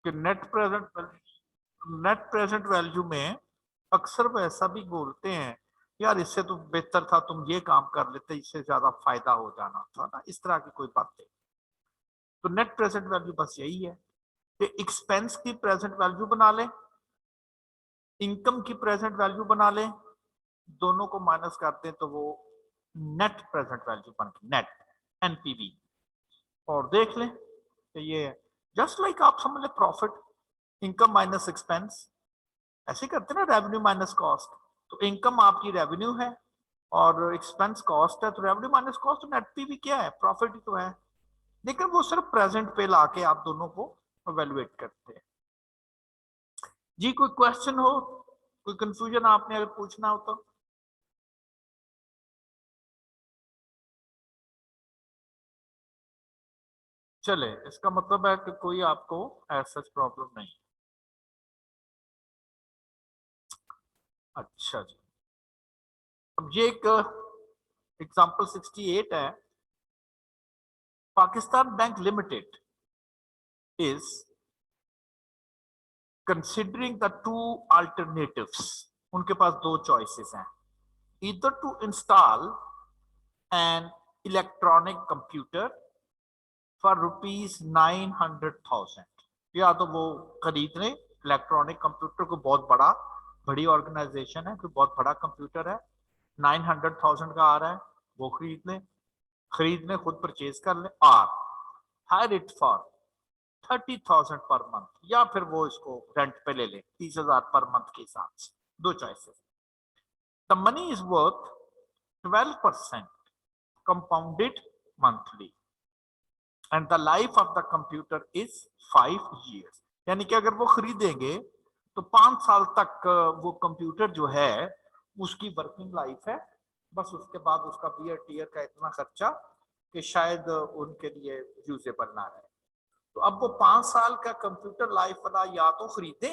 कि net present value में अक्सर वो ऐसा भी बोलते हैं, यार इससे तो बेहतर था तुम ये काम कर लेते, इससे ज्यादा फायदा हो जाना था ना, इस तरह की कोई बातें। तो नेट प्रेजेंट वैल्यू बस यही है कि एक्सपेंस की प्रेजेंट वैल्यू बना लें, इनकम की प्रेजेंट वैल्यू बना लें, दोनों को माइनस करते हैं तो वो नेट प्रेजेंट वैल्यू बन गई, नेट एनपीवी। और देख लें कि ये जस्ट लाइक आप समझ लें प्रॉफिट, इनकम माइनस एक्सपेंस, ऐसे करते ना, रेवेन्यू माइनस कॉस्ट। तो इनकम आपकी रेवेन्यू है और एक्सपेंस कॉस्ट है, तो revenue minus cost, net PV क्या है, प्रॉफिट ही तो है। लेकिन वो सिर्फ प्रेजेंट पे लाके आप दोनों को इवेलुएट करते हैं। जी कोई क्वेश्चन हो, कोई कंफ्यूजन आपने अगर पूछना हो तो। चले, इसका मतलब है कि कोई आपको ऐसा प्रॉब्लम नहीं। अच्छा जी, अब ये एक एग्जांपल 68 है। Pakistan bank limited is considering the two alternatives. उनके पास दो चॉइसेस हैं, either to install an electronic computer for rupees 900,000, या तो वो खरीद लें इलेक्ट्रॉनिक कंप्यूटर को, बहुत बड़ी ऑर्गेनाइजेशन है, कोई बहुत बड़ा कंप्यूटर है, 900,000 का आ रहा है, वो खरीद लें खुद परचेज कर लें, और higher it for 30,000 per month, या फिर वो इसको रेंट पे ले लें 30,000 पर मंथ के हिसाब से। दो choices. The money is worth 12% compounded monthly and the life of the computer is 5 years। यानी कि अगर वो खरीदेंगे तो 5 साल तक वो कंप्यूटर जो है उसकी वर्किंग लाइफ है, बस उसके बाद उसका बियर टीयर का इतना खर्चा कि शायद उनके लिए यूजेबल ना रहे। तो अब वो 5 साल का कंप्यूटर लाइफ वाला या तो खरीदे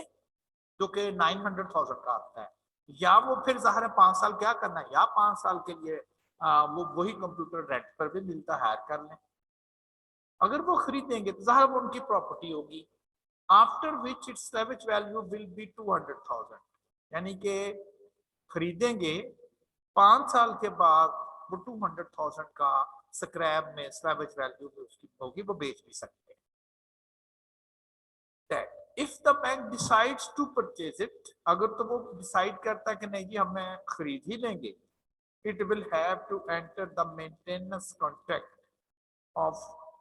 जो कि 900,000 का आता है, या वो फिर ज़ाहिर है 5 साल क्या करना है, या 5 साल के लिए वो वही कंप्यूटर रेंट पर भी मिलता है, हायर कर लें। अगर वो खरीदेंगे तो ज़ाहिर वो उनकी प्रॉपर्टी होगी, after which it's average value will be 200,000। यानी कि खरीदेंगे 5 साल के बाद वो 200,000 का स्क्रैप में सैवेज वैल्यू भी उसकी होगी, वो बेच भी सकते हैं। If the bank decides to purchase it, अगर तो वो डिसाइड करता है कि नहीं जी हमें खरीद ही लेंगे, it will have to enter the maintenance contract of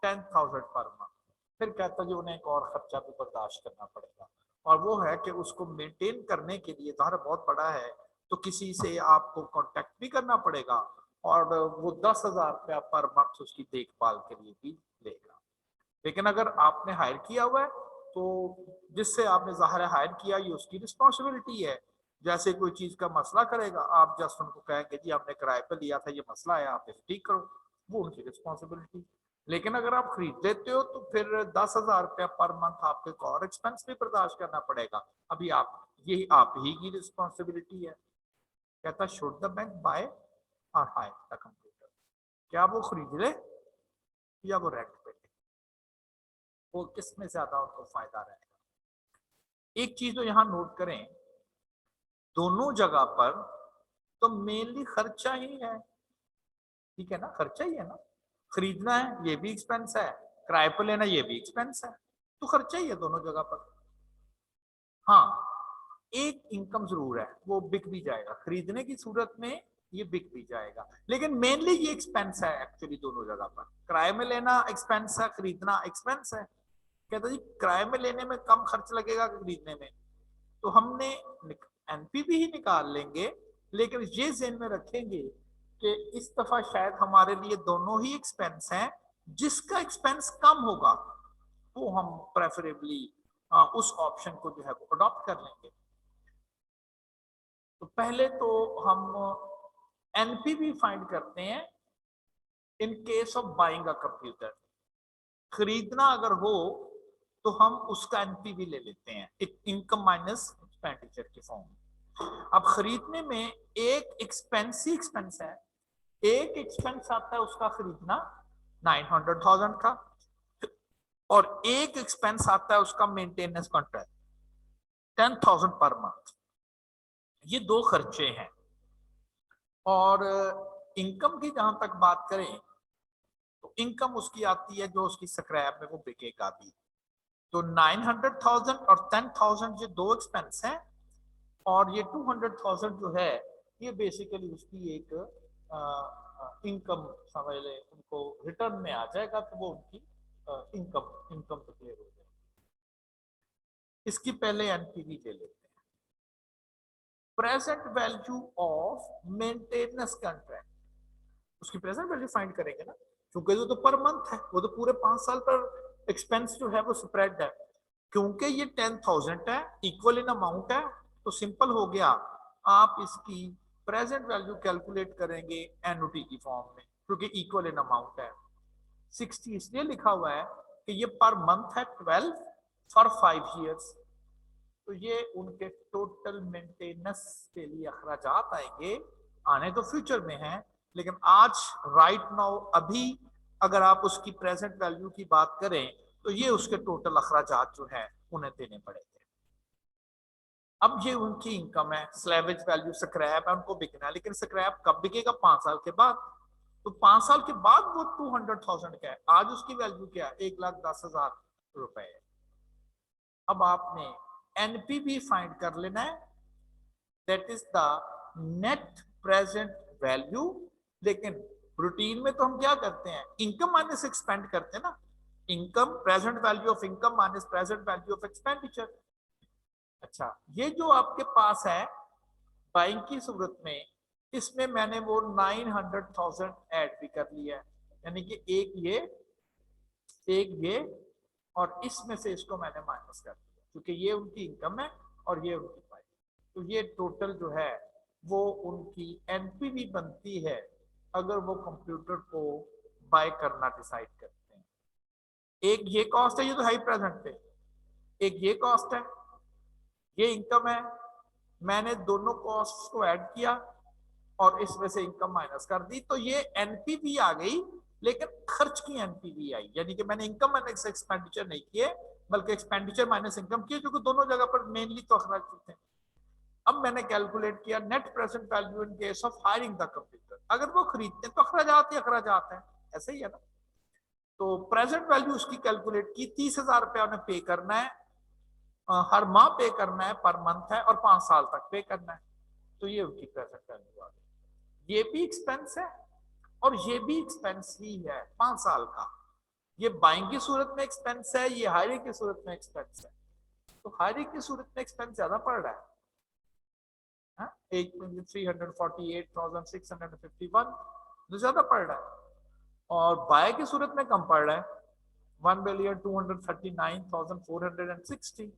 10,000 per month. फिर कहता है जी उन्हें एक और खर्चा भी बर्दाश्त करना पड़ेगा, और वो है कि उसको मेंटेन करने के लिए धारा बहुत बड़ा है, तो किसी से आपको कांटेक्ट भी करना पड़ेगा, और वो 10,000 रुपया पर मंथ उसकी देखभाल के लिए भी लेगा। लेकिन अगर आपने हायर किया हुआ है तो जिससे आपने ज़ाहिर हायर किया ये उसकी रिस्पॉन्सिबिलिटी है। जैसे कोई चीज का मसला करेगा, आप जस्ट उनको कहेंगे जी हमने किराए पर लिया था, ये मसला है, आप इसे ठीक करो, वो उनकी रिस्पॉन्सिबिलिटी। लेकिन अगर आप खरीद लेते हो तो फिर 10,000 रुपया पर मंथ आपको एक और एक्सपेंस भी बर्दाश्त करना पड़ेगा, अभी आप ही की रिस्पॉन्सिबिलिटी है। कहता शुड द बैंक बाय और हायर द कंप्यूटर, क्या वो खरीद ले या वो रेंट पे ले, वो किस में ज्यादा उनको फायदा रहेगा। एक चीज तो यहाँ नोट करें, दोनों जगह पर तो मेनली खर्चा ही है, ठीक है ना, खर्चा ही है ना, खरीदना है ये भी एक्सपेंस है, किराए पर लेना ये भी एक्सपेंस है, तो खर्चा ही है दोनों जगह पर। हाँ, एक इनकम जरूर है, वो बिक भी जाएगा खरीदने की सूरत में, ये बिक भी जाएगा, लेकिन मेनली ये एक्सपेंस है एक्चुअली दोनों जगह पर। किराए में लेना एक्सपेंस है, खरीदना एक्सपेंस है। कहता जी किराए में लेने में कम खर्च लगेगा खरीदने में, तो हमने एनपीवी ही निकाल लेंगे, लेकिन ये ज़हन में रखेंगे कि इस दफा शायद हमारे लिए दोनों ही एक्सपेंस हैं, जिसका एक्सपेंस कम होगा वो हम प्रेफरेबली उस ऑप्शन को जो है वो अडॉप्ट कर लेंगे। तो पहले तो हम एनपीवी फाइंड करते हैं in case of buying a computer. खरीदना अगर हो तो हम उसका एनपीवी ले लेते हैं, एक इनकम माइनस एक्सपेंडिचर के फॉर्म में। अब खरीदने में एक एक्सपेंस ही एक्सपेंस है, एक एक्सपेंस आता है उसका खरीदना 900,000 का, और एक एक्सपेंस आता है उसका मेंटेनेंस कॉन्ट्रैक्ट 10,000 पर मंथ। ये दो खर्चे हैं। और इनकम की जहां तक बात करें तो इनकम उसकी आती है जो उसकी स्क्रैप में वो बिकेगा भी। तो 900,000 और 10,000 ये दो एक्सपेंस हैं, और ये 200,000 जो है ये बेसिकली उसकी एक इनकम समझ ले, उनको रिटर्न में आ जाएगा, तो वो उनकी इनकम इनकम डिक्लेयर हो जाएगी। इसकी पहले एनपीवी ले लेते हैं। Present value of maintenance contract, उसकी प्रेजेंट वैल्यू फाइंड करेंगे ना, क्योंकि वो तो पर मंथ है, वो तो पूरे 5 साल पर एक्सपेंस जो है वो स्प्रेड है। क्योंकि ये 10,000 है, इक्वल इन अमाउंट है, तो सिंपल हो गया, आप इसकी प्रेजेंट वैल्यू कैलकुलेट करेंगे एनुटी की फॉर्म में, क्योंकि इक्वल इन अमाउंट है। 60 इसलिए लिखा हुआ है कि ये पर मंथ है 12 फॉर 5 ईयर्स। तो ये उनके टोटल मेंटेनेंस के लिए अखराजात आएंगे, आने तो फ्यूचर में है, लेकिन आज राइट नाउ अभी अगर आप उसकी प्रेजेंट वैल्यू की बात करें तो ये उसके टोटल अखराजात जो है उन्हें देने पड़ेंगे। अब ये उनकी इनकम है, स्लैवेज वैल्यू स्क्रैप है, उनको बिकना है, लेकिन स्क्रैप कब बिकेगा? 5 साल के बाद। तो 5 साल के बाद वो 200,000 का है, आज उसकी वैल्यू क्या है? 1,10,000 रुपए है। अब आपने एनपीवी फाइंड कर लेना है, that is the net present value. लेकिन रूटीन में तो हम क्या करते हैं? इनकम माइनस एक्सपेंड करते हैं ना, income present value of income minus present value of expenditure. अच्छा, ये जो आपके पास है बाइंग की सूरत में, इसमें मैंने वो 900,000 ऐड भी कर लिया है, यानी कि एक ये और इसमें से इसको मैंने माइनस कर दिया, क्योंकि ये उनकी इनकम है और ये उनकी बाइंग। तो ये टोटल जो है वो उनकी एनपीवी बनती है अगर वो कंप्यूटर को बाय करना डिसाइड करते हैं। एक ये कॉस्ट है, ये तो है ही प्रेजेंट पे, एक ये कॉस्ट है, ये इनकम है, मैंने दोनों कॉस्ट को ऐड किया और इसमें से इनकम माइनस कर दी, तो ये एनपीवी आ गई, लेकिन खर्च की एनपीवी आई, यानी कि मैंने इनकम माइनस एक्सपेंडिचर नहीं किए, बल्कि एक्सपेंडिचर माइनस इनकम किए, क्योंकि दोनों जगह पर मेनली तो अखराज थे। अब मैंने कैलकुलेट किया net present value in case of hiring the computer, अगर वो खरीदते हैं तो अखराजात ही अखराजात है, ऐसे ही है ना। तो प्रेजेंट वैल्यू उसकी कैलकुलेट की, 30,000 रुपया उन्हें पे करना है, हर माह पे करना है, पर मंथ है, और 5 साल तक पे करना है। तो ये उनकी प्रेजेंट वैल्यू आ गई। ये भी एक्सपेंस है और ये भी एक्सपेंस ही है 5 साल का। ये बाइंग की सूरत में एक्सपेंस है, ये हायरिंग की सूरत में एक्सपेंस है। तो हायरिंग की सूरत में एक्सपेंस ज्यादा पड़ रहा है, 348,651 जो ज्यादा पड़ रहा है, और बाय की सूरत में कम पड़ रहा है, 1,239,460।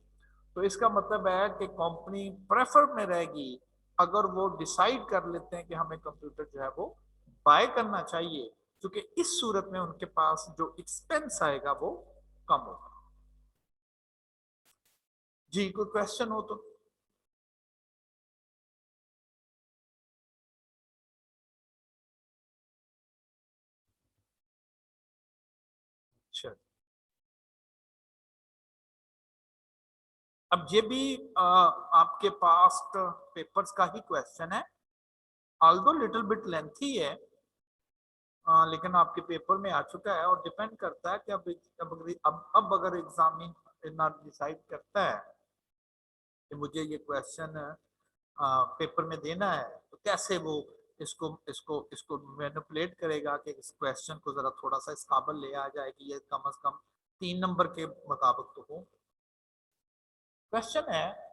तो इसका मतलब है कि कंपनी प्रेफर में रहेगी अगर वो डिसाइड कर लेते हैं कि हमें कंप्यूटर जो है वो बाय करना चाहिए, क्योंकि इस सूरत में उनके पास जो एक्सपेंस आएगा वो कम होगा। जी, कोई क्वेश्चन हो तो? अच्छा, अब ये भी आपके पास्ट पेपर्स का ही क्वेश्चन है, ऑल्दो लिटिल बिट लेंथी है, लेकिन आपके पेपर में आ चुका है, और डिपेंड करता है कि अब अगर एग्जामिनर डिसाइड करता है कि मुझे ये क्वेश्चन पेपर में देना है, तो कैसे वो इसको इसको इसको मैनिपुलेट करेगा कि इस क्वेश्चन को जरा थोड़ा सा इस काबिल ले आ जाए कि ये कम से कम 3 नंबर के मुताबिक तो हो। क्वेश्चन है,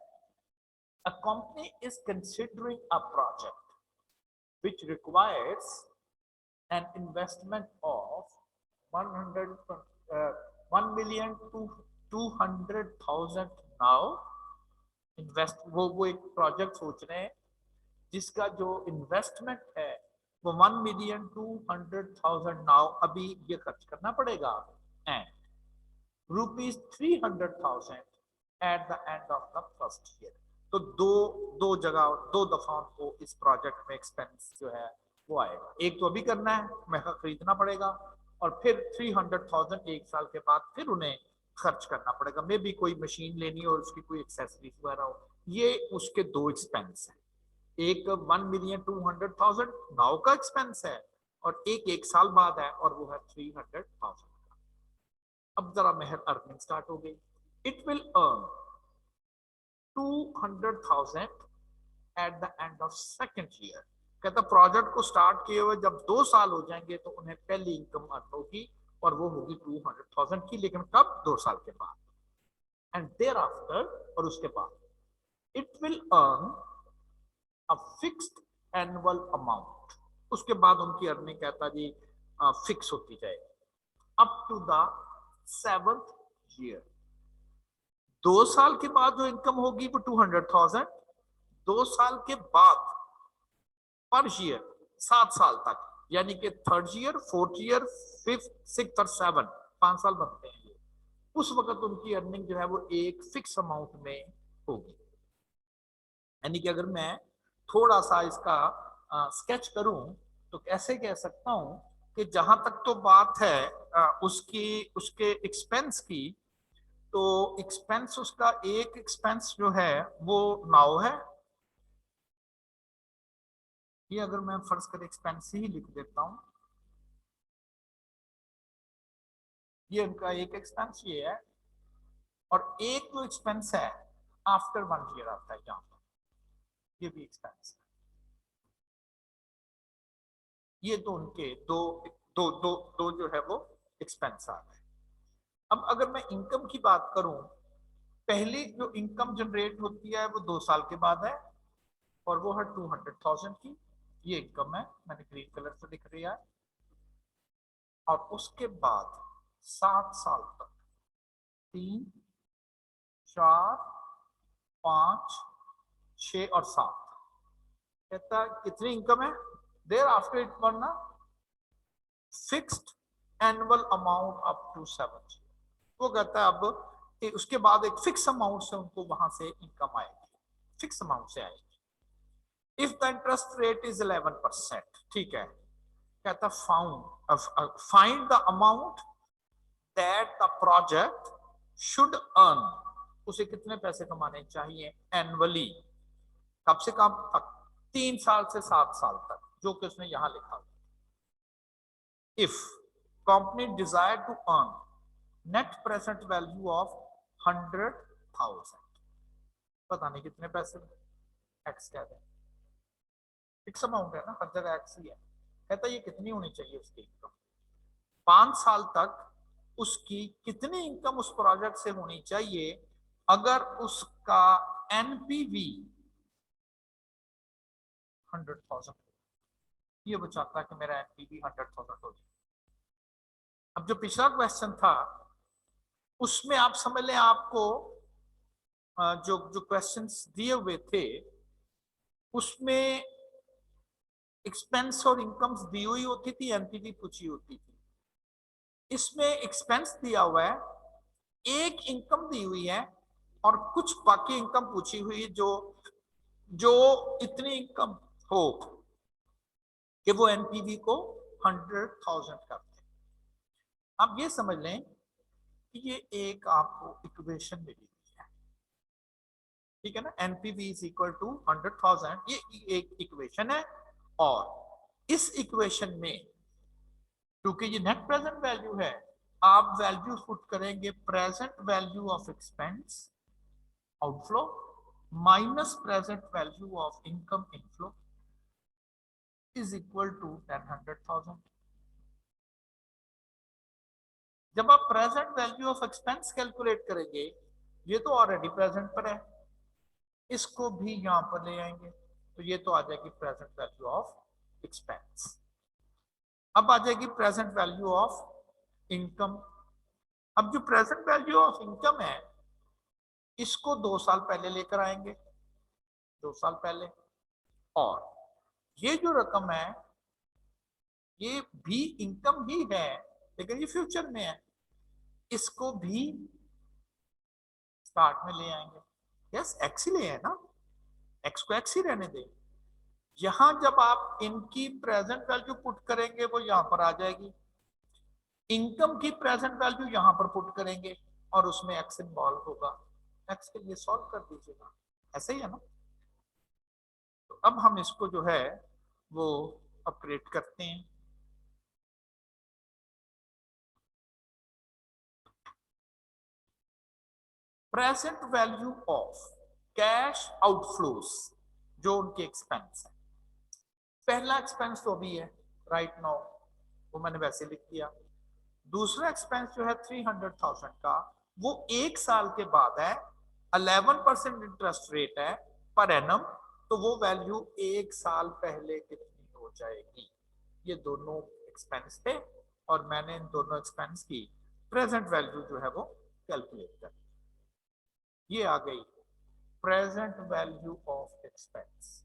a company is considering a project which requires an investment of 1,200,000 now invest, वो एक प्रोजेक्ट सोच रहे हैं जिसका जो इन्वेस्टमेंट है वो 1,200,000 नाउ अभी ये खर्च करना पड़ेगा, and ₹300,000 at the end of the first year. तो दो जगह दो दफा उनको इस प्रोजेक्ट में एक्सपेंस जो है वो आएगा। एक तो अभी करना है, मैं खरीदना पड़ेगा, और फिर 300,000 एक साल के बाद फिर उन्हें खर्च करना पड़ेगा। मे भी कोई मशीन लेनी हो और उसकी कोई एक्सेसरीज वगैरह हो। ये उसके दो एक्सपेंस है, एक 1,200,000 नाउ का एक्सपेंस है और एक साल बाद है और वो है 300,000। अब जरा मेहर अर्निंग स्टार्ट हो गई। It will earn 200,000 at the end of second year. कहता प्रोजेक्ट को स्टार्ट किए हुए जब 2 साल हो जाएंगे तो उन्हें पहली इनकम अर्न होगी और वो होगी 200,000 की, लेकिन कब? 2 साल के बाद। एंड देयर आफ्टर, और उसके बाद it will earn a fixed annual amount. उसके बाद उनकी अर्निंग कहता जी फिक्स होती जाएगी up to the 7th year. 2 साल के बाद जो इनकम होगी वो 200,000, 2 साल के बाद पर ईयर 7 साल तक, यानी कि 3rd year, 4th year, 5th, 6th और 7th, 5 साल बनते हैं ये। उस वक्त उनकी अर्निंग जो है वो एक फिक्स अमाउंट में होगी। यानी कि अगर मैं थोड़ा सा इसका स्केच करूं तो कैसे कह सकता हूं कि जहां तक तो बात है उसके एक्सपेंस की, तो एक्सपेंस उसका एक एक्सपेंस जो है वो नाउ है। ये अगर मैं फर्ज कर एक्सपेंस ही लिख देता हूं, ये उनका एक एक्सपेंस ये है, और एक जो एक्सपेंस है आफ्टर 1 ईयर आता है यहां पर, ये भी एक्सपेंस है। ये तो उनके दो दो दो दो जो है वो एक्सपेंस आ गए। अब अगर मैं इनकम की बात करूं, पहली जो इनकम जनरेट होती है वो 2 साल के बाद है और वो है 200,000 की। ये इनकम है, मैंने ग्रीन कलर से लिख दिया है। और उसके बाद 7 साल तक 3, 4, 5, 6 और 7 कहता है कितनी इनकम है? देयर आफ्टर इट बनना fixed annual amount up to 7। वो कहता है अब उसके बाद एक फिक्स अमाउंट से उनको वहां से इनकम आएगी, फिक्स अमाउंट से आएगी। If the interest rate is 11%, ठीक है, कहता find the amount that the project should earn. उसे कितने पैसे कमाने चाहिए एनुअली, कब से कब तक? 3 साल से 7 साल तक, जो कि उसने यहां लिखा। If company desire to earn net present value of 100,000, पता नहीं कितने पैसे, एक्स कह दें, फिक्स अमाउंट है ना, हर जगह एक्स ही है। कहता ये कितनी होनी चाहिए उसकी इनकम? 5 साल तक उसकी कितनी इनकम उस प्रोजेक्ट से होनी चाहिए अगर उसका एनपीवी 100,000, ये वो चाहता है कि मेरा एनपीवी 100,000 हो जाए। अब जो पिछला क्वेश्चन था उसमें आप समझ लें, आपको जो जो क्वेश्चंस दिए हुए थे उसमें एक्सपेंस और इनकम्स दी हुई होती थी, एनपीवी पूछी होती थी। इसमें एक्सपेंस दिया हुआ है, एक इनकम दी हुई है और कुछ बाकी इनकम पूछी हुई है जो जो इतनी इनकम हो कि वो एनपीवी को 100,000 करते हैं। आप ये समझ लें कि ये एक आपको इक्वेशन मिली हुई है, ठीक है ना। एनपीवी इज इक्वल टू 100,000, ये एक इक्वेशन है। और इस इक्वेशन में क्योंकि ये नेट प्रेजेंट वैल्यू है, आप वैल्यू पुट करेंगे present value of expense outflow minus present value of income inflow is equal to 100,000। जब आप present value of expense calculate करेंगे, ये तो ऑलरेडी प्रेजेंट पर है, इसको भी यहां पर ले आएंगे तो ये तो आ जाएगी प्रेजेंट वैल्यू ऑफ एक्सपेंस। अब आ जाएगी प्रेजेंट वैल्यू ऑफ इनकम। अब जो प्रेजेंट वैल्यू ऑफ इनकम है इसको 2 साल पहले लेकर आएंगे, 2 साल पहले। और ये जो रकम है ये भी इनकम ही है लेकिन ये फ्यूचर में है, इसको भी स्टार्ट में ले आएंगे। यस, एक्स ही ले है ना, एक्स को एक्स ही रहने दें। यहां जब आप इनकी प्रेजेंट वैल्यू पुट करेंगे वो यहां पर आ जाएगी। इनकम की प्रेजेंट वैल्यू यहां पर पुट करेंगे और उसमें एक्स इन्वॉल्व होगा, एक्स के लिए सॉल्व कर दीजिएगा, ऐसे ही है ना। तो अब हम इसको जो है वो अपग्रेड करते हैं। Present value of cash outflows, जो उनके एक्सपेंस है। पहला एक्सपेंस तो अभी है राइट नाउ, वो मैंने वैसे लिख दिया। दूसरा एक्सपेंस जो है 300,000 का, वो एक साल के बाद है, 11% इंटरेस्ट रेट है पर एनम, तो वो वैल्यू एक साल पहले कितनी हो जाएगी। ये दोनों एक्सपेंस थे और मैंने इन दोनों एक्सपेंस की प्रेजेंट वैल्यू जो है वो कैलकुलेट कर, ये आ गई प्रेजेंट वैल्यू ऑफ एक्सपेंस।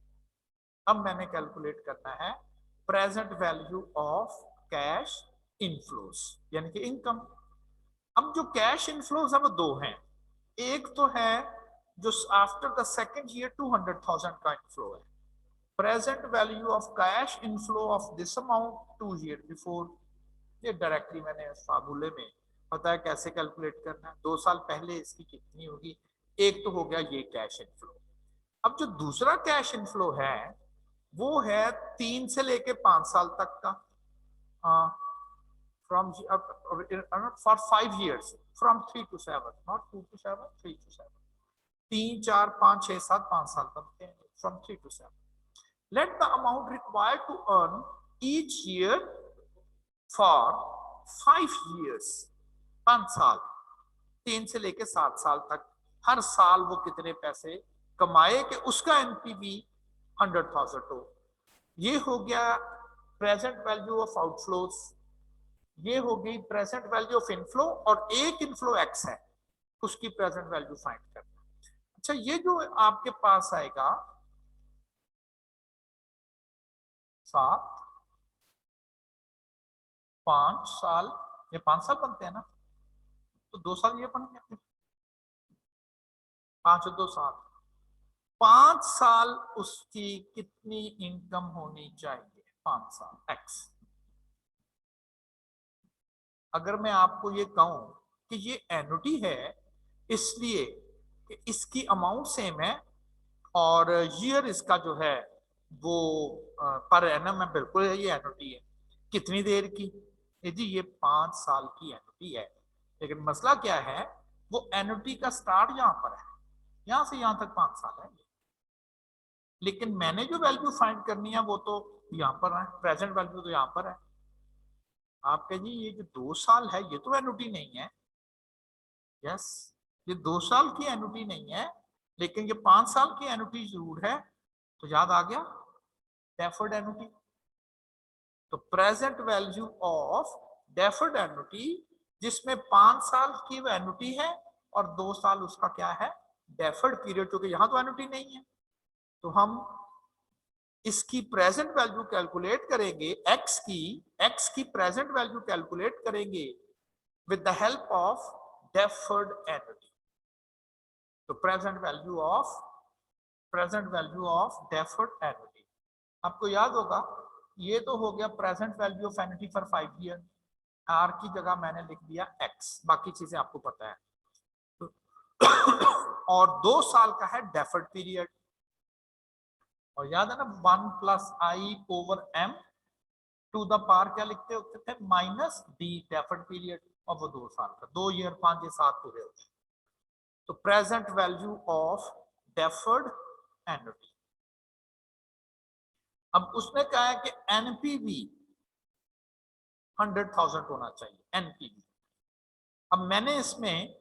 अब मैंने कैलकुलेट करना है present value of cash inflows, यानी कि इनकम। अब जो कैश इनफ्लोस है वो दो हैं, एक तो है जो आफ्टर द सेकेंड ईयर 200,000 का इनफ्लो है, present value of cash inflow of this amount 2 year before. ये डायरेक्टली मैंने फार्मूले में पता है कैसे कैलकुलेट करना है, 2 साल पहले इसकी कितनी होगी। एक तो हो गया ये कैश इनफ्लो। अब जो दूसरा कैश इनफ्लो है वो है 3 से लेके 5 साल तक का, from for 5 years from 3 to 7, not 2 to 7, 3 to 7, 3 4 5 6 7 5 साल बनते हैं from 3 to 7। Let the amount required to earn each year for 5 years, 5 साल, 3 से लेके 7 साल तक, हर साल वो कितने पैसे कमाए कि उसका एनपीवी 100,000 हो। ये हो गया प्रेजेंट वैल्यू ऑफ आउटफ्लोस, ये हो गई प्रेजेंट वैल्यू ऑफ इनफ्लो, और एक इनफ्लो एक्स है उसकी प्रेजेंट वैल्यू फाइंड करना। अच्छा, ये जो आपके पास आएगा 7 5 साल, ये 5 साल बनते हैं ना, तो 2 साल ये बन गए, 5 और 2 7, 5 साल उसकी कितनी इनकम होनी चाहिए, 5 साल एक्स। अगर मैं आपको ये कहूं कि ये एन्युटी है इसलिए कि इसकी अमाउंट सेम है और ईयर इसका जो है वो पर एनम है, बिल्कुल ये एन्युटी है। कितनी देर की, जी ये 5 साल की एन्युटी है, लेकिन मसला क्या है, वो एन्युटी का स्टार्ट यहाँ पर है, यहाँ से यहाँ तक 5 साल है, लेकिन मैंने जो वैल्यू फाइंड करनी है वो तो यहाँ पर है, प्रेजेंट वैल्यू तो यहाँ पर है। आप कहिए ये जो 2 साल है ये तो एन्युटी नहीं है, यस ये 2 साल की एन्युटी नहीं है, लेकिन ये 5 साल की एन्युटी जरूर है, तो याद आ गया डेफर्ड एन्युटी। तो present value of deferred annuity, जिसमें 5 साल की एन्युटी है और 2 साल उसका क्या है डेफर्ड पीरियड, क्योंकि यहां तो एन्युटी नहीं है, तो हम इसकी प्रेजेंट वैल्यू कैलकुलेट करेंगे, एक्स की प्रेजेंट वैल्यू कैलकुलेट करेंगे with the help of deferred annuity. तो present value of deferred annuity, आपको याद होगा ये तो हो गया present value of annuity for 5 year, R की जगह मैंने लिख दिया एक्स, बाकी चीजें आपको पता है। और 2 साल का है डेफर्ड पीरियड, और याद है ना 1 plus i over m to the power क्या लिखते होते थे, माइनस डी डेफर्ड पीरियड, और वो 2 साल का, 2 ईयर 5 7 पूरे होते हैं। तो present value of deferred annuity, अब उसने कहा है कि एनपीवी 100,000 होना चाहिए एनपीवी। अब मैंने इसमें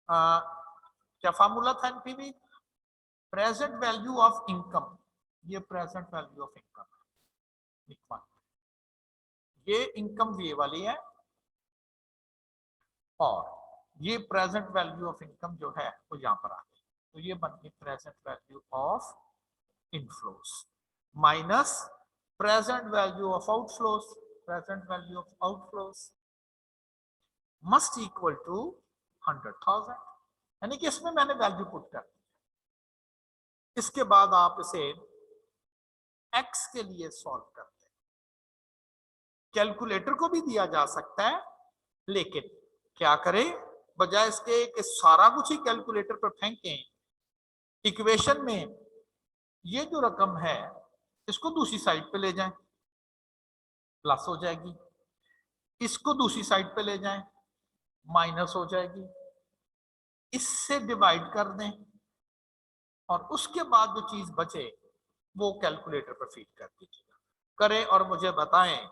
क्या फार्मूला था NPV, present value of income, ये प्रेजेंट वैल्यू ऑफ इनकम है, ये इनकम ये वाली है, और ये प्रेजेंट वैल्यू ऑफ इनकम जो है वो यहां पर आ गई, तो ये बन गई present value of inflows minus present value of outflows, present value of outflows must equal to 100,000, यानी कि इसमें मैंने वैल्यू पुट कर दी। इसके बाद आप इसे एक्स के लिए सॉल्व करते हैं, कैलकुलेटर को भी दिया जा सकता है, लेकिन क्या करें, बजाय इसके कि सारा कुछ ही कैलकुलेटर पर फेंकें, इक्वेशन में ये जो रकम है इसको दूसरी साइड पे ले जाएं, प्लस हो जाएगी, इसको दूसरी साइड पे ले जाएं, माइनस हो जाएगी, इससे डिवाइड कर दें और उसके बाद जो चीज बचे वो कैलकुलेटर पर फीड कर दीजिएगा। करें और मुझे बताएं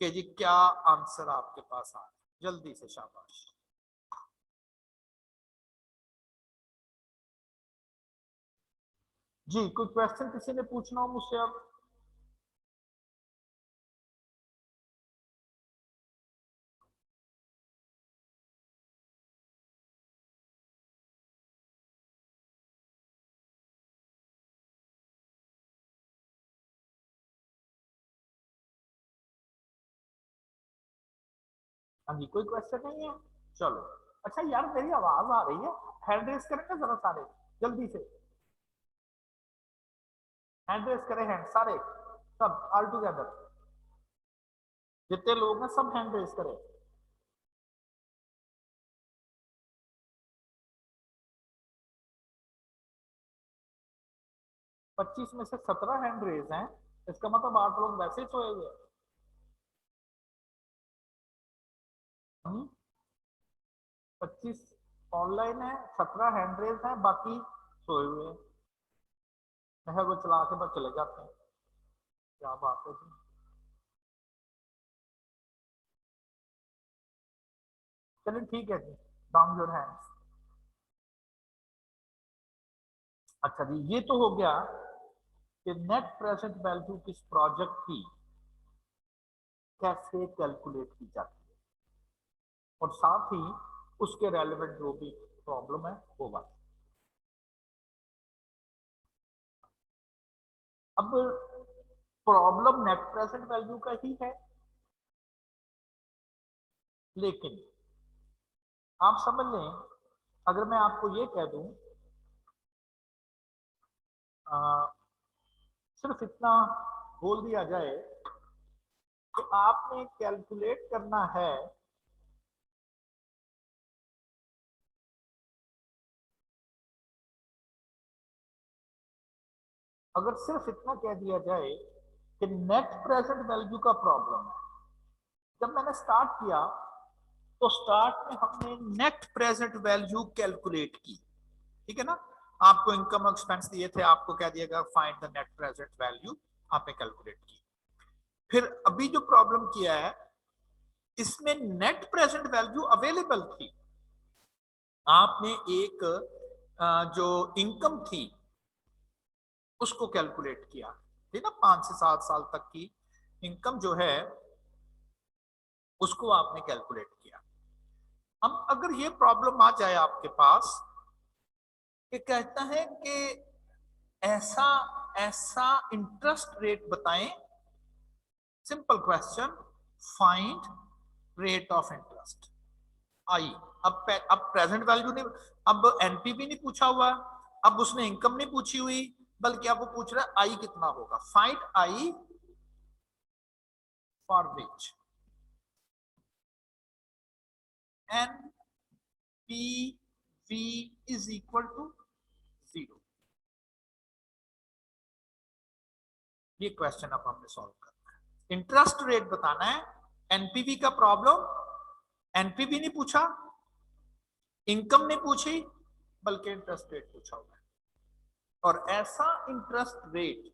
कि जी क्या आंसर आपके पास आ, जल्दी से, शाबाश। जी कोई क्वेश्चन किसी ने पूछना हो मुझसे अब? हाँ जी, कोई क्वेश्चन नहीं है, चलो। अच्छा यार मेरी आवाज आ रही है, हैंड रेस करेंगे जरा सारे, जल्दी से हैंड रेस करें, हैंड सारे, सब ऑल टुगेदर, जितने लोग हैं सब हैंड रेस करें। 25 में से 17 हैंड रेस हैं, इसका मतलब 8 लोग वैसे ही सोए हुए हैं। 25 ऑनलाइन है, 17 हैंड रेस हैं, बाकी सोए हुए हैं, मैं वो चला के बस चले जाते हैं। क्या बात है जी। चलिए ठीक है जी, डाउन योर हैंड्स। अच्छा जी, ये तो हो गया कि नेट प्रेजेंट वैल्यू किस प्रोजेक्ट की कैसे कैलकुलेट की जाती है, और साथ ही उसके रेलेवेंट जो भी प्रॉब्लम है वो बात। अब प्रॉब्लम नेट प्रेजेंट वैल्यू का ही है, लेकिन आप समझ लें, अगर मैं आपको ये कह दूं सिर्फ इतना बोल दिया जाए कि आपने कैलकुलेट करना है अगर सिर्फ इतना कह दिया जाए कि नेट प्रेजेंट वैल्यू का प्रॉब्लम है, जब मैंने स्टार्ट किया तो स्टार्ट में हमने नेट प्रेजेंट वैल्यू कैलकुलेट की, ठीक है ना। आपको इनकम एक्सपेंस दिए थे, आपको कह दिया गया find the net present value, आपने कैलकुलेट की। फिर अभी जो प्रॉब्लम किया है इसमें नेट प्रेजेंट वैल्यू अवेलेबल थी, आपने एक जो इनकम थी उसको कैलकुलेट किया, ठीक है ना, 5 से 7 साल तक की इनकम जो है उसको आपने कैलकुलेट किया। अब अगर ये प्रॉब्लम आ जाए आपके पास कि कहता है कि ऐसा ऐसा इंटरेस्ट रेट बताएं, simple question, find rate of interest I. अब प्रेजेंट वैल्यू नहीं, अब एनपीवी नहीं पूछा हुआ, अब उसने इनकम नहीं पूछी हुई, बल्कि अब वो पूछ रहा है आई कितना होगा, find i for which N P V is equal to 0। ये क्वेश्चन अब हमने सॉल्व करना है, इंटरेस्ट रेट बताना है, एनपीवी का प्रॉब्लम, एनपीवी नहीं पूछा, इनकम नहीं पूछी, बल्कि इंटरेस्ट रेट पूछा हुआ है, और ऐसा इंटरेस्ट रेट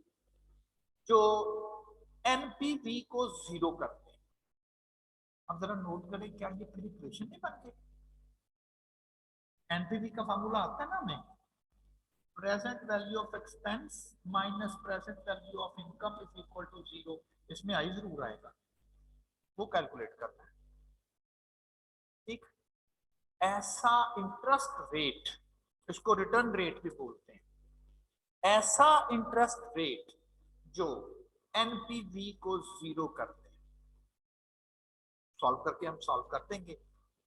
जो एनपीवी को 0 करते हैं। अब जरा नोट करें, क्या ये फिर इक्वेशन नहीं बनती? एनपीवी का फॉर्मूला आता है ना हमें, present value of expense minus present value of income is equal to 0। इसमें आई जरूर आएगा, वो कैलकुलेट करना है, ठीक। ऐसा इंटरेस्ट रेट, इसको रिटर्न रेट भी बोलते हैं, ऐसा इंटरेस्ट रेट जो एनपीवी को 0 करते हैं, सॉल्व करके हम सॉल्व कर देंगे।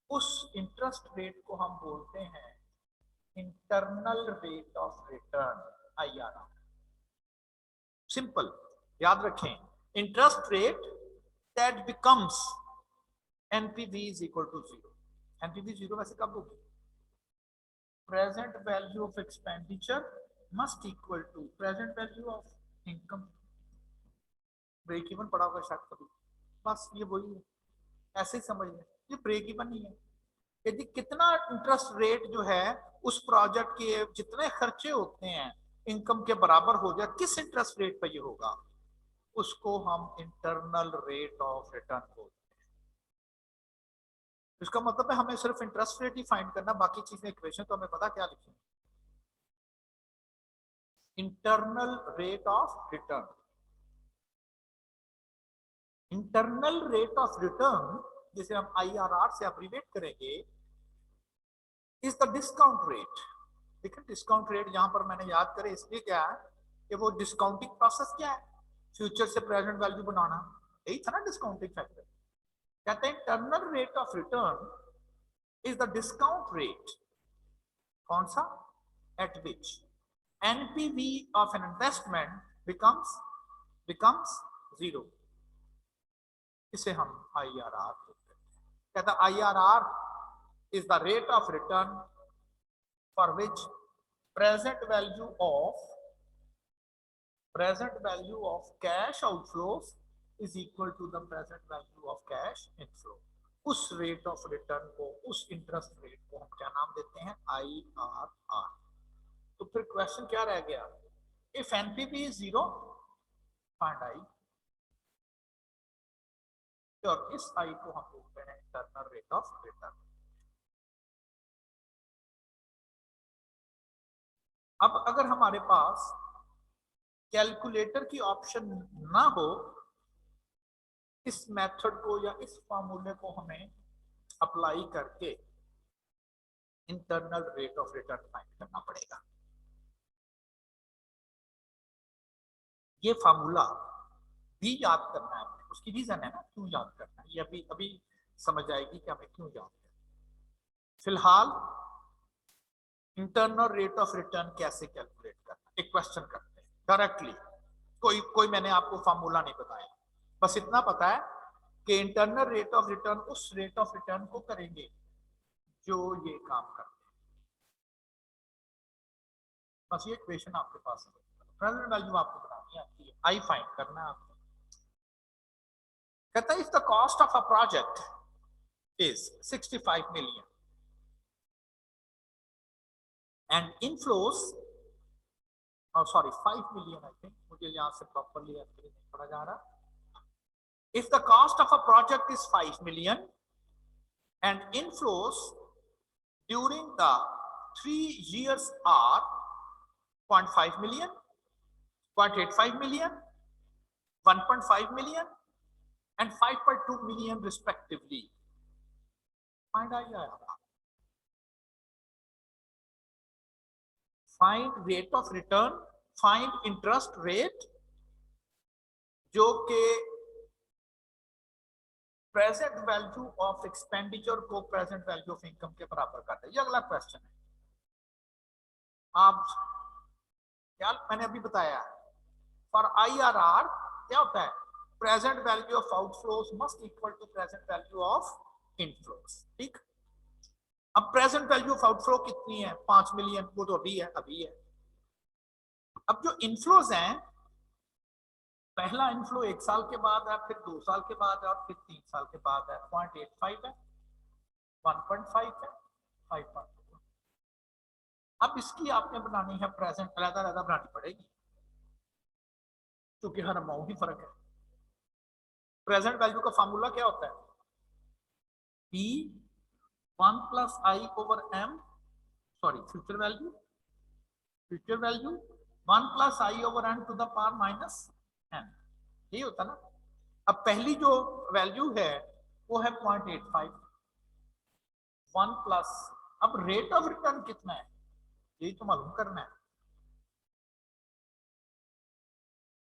उस इंटरेस्ट रेट को हम बोलते हैं internal rate of return, IRR. Simple याद रखें, interest rate that becomes NPV is equal to 0. NPV 0 वैसे कब होगी? Present value of expenditure must equal to present value of income. Break even पड़ा होगा शायद कभी, बस ये वही है, ऐसे ही समझ लें, ये ब्रेक इवन नहीं है। यदि कितना इंटरेस्ट रेट जो है उस प्रोजेक्ट के जितने खर्चे होते हैं इनकम के बराबर हो जाए, किस इंटरेस्ट रेट पर ये होगा, उसको हम इंटरनल रेट ऑफ रिटर्न बोलते हैं। इसका मतलब है हमें सिर्फ इंटरेस्ट रेट ही फाइंड करना, बाकी चीजें इक्वेशन तो हमें पता क्या लिखें। Internal rate of return, internal rate of return जिसे हम IRR से अब्रीविएट करेंगे, इज द डिस्काउंट रेट। देखिए डिस्काउंट रेट यहां पर मैंने याद करे इसलिए क्या है कि वो डिस्काउंटिंग प्रोसेस क्या है, फ्यूचर से प्रेजेंट वैल्यू बनाना, यही था ना डिस्काउंटिंग फैक्टर। कहते हैं internal rate of return is the discount rate, कौन सा, eight which NPV of an investment becomes 0। इसे हम IRR बोलते हैं। कहता IRR is the rate of return for which present value of cash outflows is equal to the present value of cash inflow। उस rate of return को, उस interest rate को हम क्या नाम देते हैं, IRR। तो फिर क्वेश्चन क्या रह गया, if NPV is 0 find I, और इस I को हम बोलते हैं इंटरनल रेट ऑफ रिटर्न। अब अगर हमारे पास कैलकुलेटर की ऑप्शन ना हो, इस मेथड को या इस फॉर्मूले को हमें अप्लाई करके internal rate of return find करना पड़ेगा। ये फॉर्मूला भी याद करना है, उसकी रीजन है ना क्यों याद करना है, ये अभी अभी समझ आएगी कि हमें क्यों याद करना। फिलहाल इंटरनल रेट ऑफ रिटर्न कैसे कैलकुलेट करना, एक क्वेश्चन करते हैं डायरेक्टली। कोई मैंने आपको फॉर्मूला नहीं बताया, बस इतना पता है कि इंटरनल रेट ऑफ रिटर्न उस रेट ऑफ रिटर्न को करेंगे जो ये काम करते हैं। बस ये इक्वेशन आपके पास है, प्रेजेंट वैल्यू आपको बनानी आती है, I फाइंड करना है आपको। कहता है if the cost of a project is 65 million and inflows, sorry 5 million I think, मुझे यहां से प्रॉपर्ली एक्चुअली नहीं पढ़ा जा रहा। If the cost of a project is 5 million and inflows during the 3 years are 0.5 million, 0.85 million, 1.5 million and 5.2 million respectively, find IRR, find rate of return, find interest rate जो के present value of expenditure को present value of income के बराबर करता है। ये अगला question है। आप क्या मैंने अभी बताया, फॉर IRR क्या होता है, present value of outflows must equal to present value of inflows. ठीक, अब प्रेजेंट वैल्यू ऑफ आउटफ्लो कितनी है, 5 million, वो तो अभी है। अब जो इनफ्लोज हैं, पहला इनफ्लो 1 साल के बाद है, फिर 2 साल के बाद है और फिर 3 साल के बाद है। 0.85 है, 1.5 है, 5.2। अब इसकी आपने बनानी है प्रेजेंट, अलग-अलग बनानी पड़ेगी क्योंकि हर अमाउंट ही फर्क है। प्रेजेंट वैल्यू का फार्मूला क्या होता है, P 1 + I over M, sorry future value 1 + I over N to the power minus N, यही होता ना। अब पहली जो वैल्यू है वो है 0.85, 1 प्लस, अब रेट ऑफ रिटर्न कितना है यही तो मालूम करना है,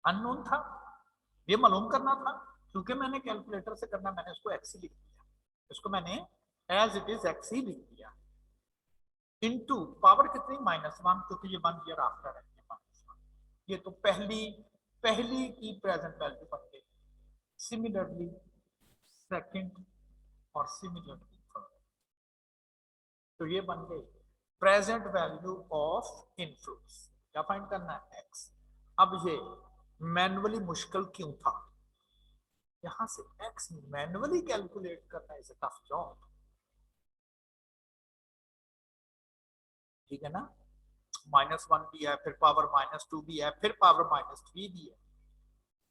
अननोन था, ये मालूम करना था। क्योंकि मैंने कैलकुलेटर से करना, मैंने उसको एक्स लिख दिया, इसको मैंने एज इट इज एक्स ही लिख दिया, इनटू पावर कितनी, -1, क्योंकि ये 1 ईयर आफ्टर है, -1। ये तो पहली की प्रेजेंट वैल्यू बन गई। सिमिलरली सेकंड और सिमिलरली थर्ड। तो ये बन गई प्रेजेंट वैल्यू ऑफ इनफ्लोस। क्या फाइंड करना है? एक्स। अब ये मैनुअली मुश्किल क्यों था? यहां से एक्स मैनुअली कैलकुलेट करना इज अ टफ जॉब, ठीक है ना। -1 भी है, फिर पावर -2 भी है, फिर पावर -3 भी है।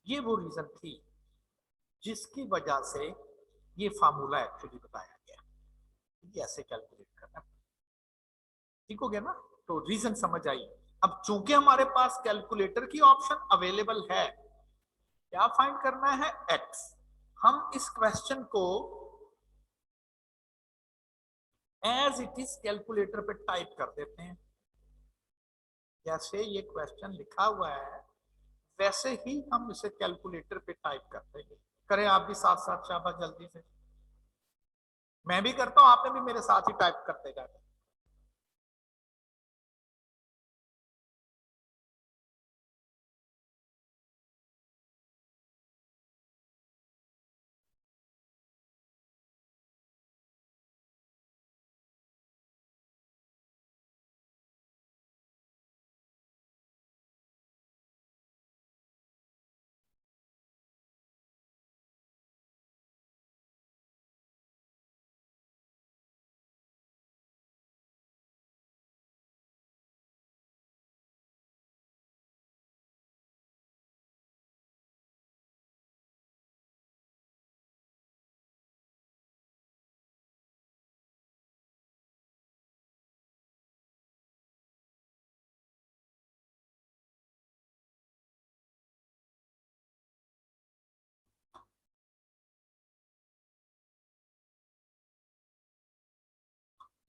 ये वो रीजन थी जिसकी वजह से ये फार्मूला एक्चुअली बताया गया, ये ऐसे कैलकुलेट करना। ठीक हो गया ना? तो रीजन समझ आई। अब चूंकि हमारे पास कैलकुलेटर की ऑप्शन अवेलेबल है, क्या फाइंड करना है? एक्स। हम इस क्वेश्चन को एज इट इज कैलकुलेटर पे टाइप कर देते हैं। जैसे ये क्वेश्चन लिखा हुआ है वैसे ही हम इसे कैलकुलेटर पे टाइप कर देंगे। करें आप भी साथ साथ, शाबाश, जल्दी से। मैं भी करता हूं, आपने भी मेरे साथ ही टाइप करते जाना।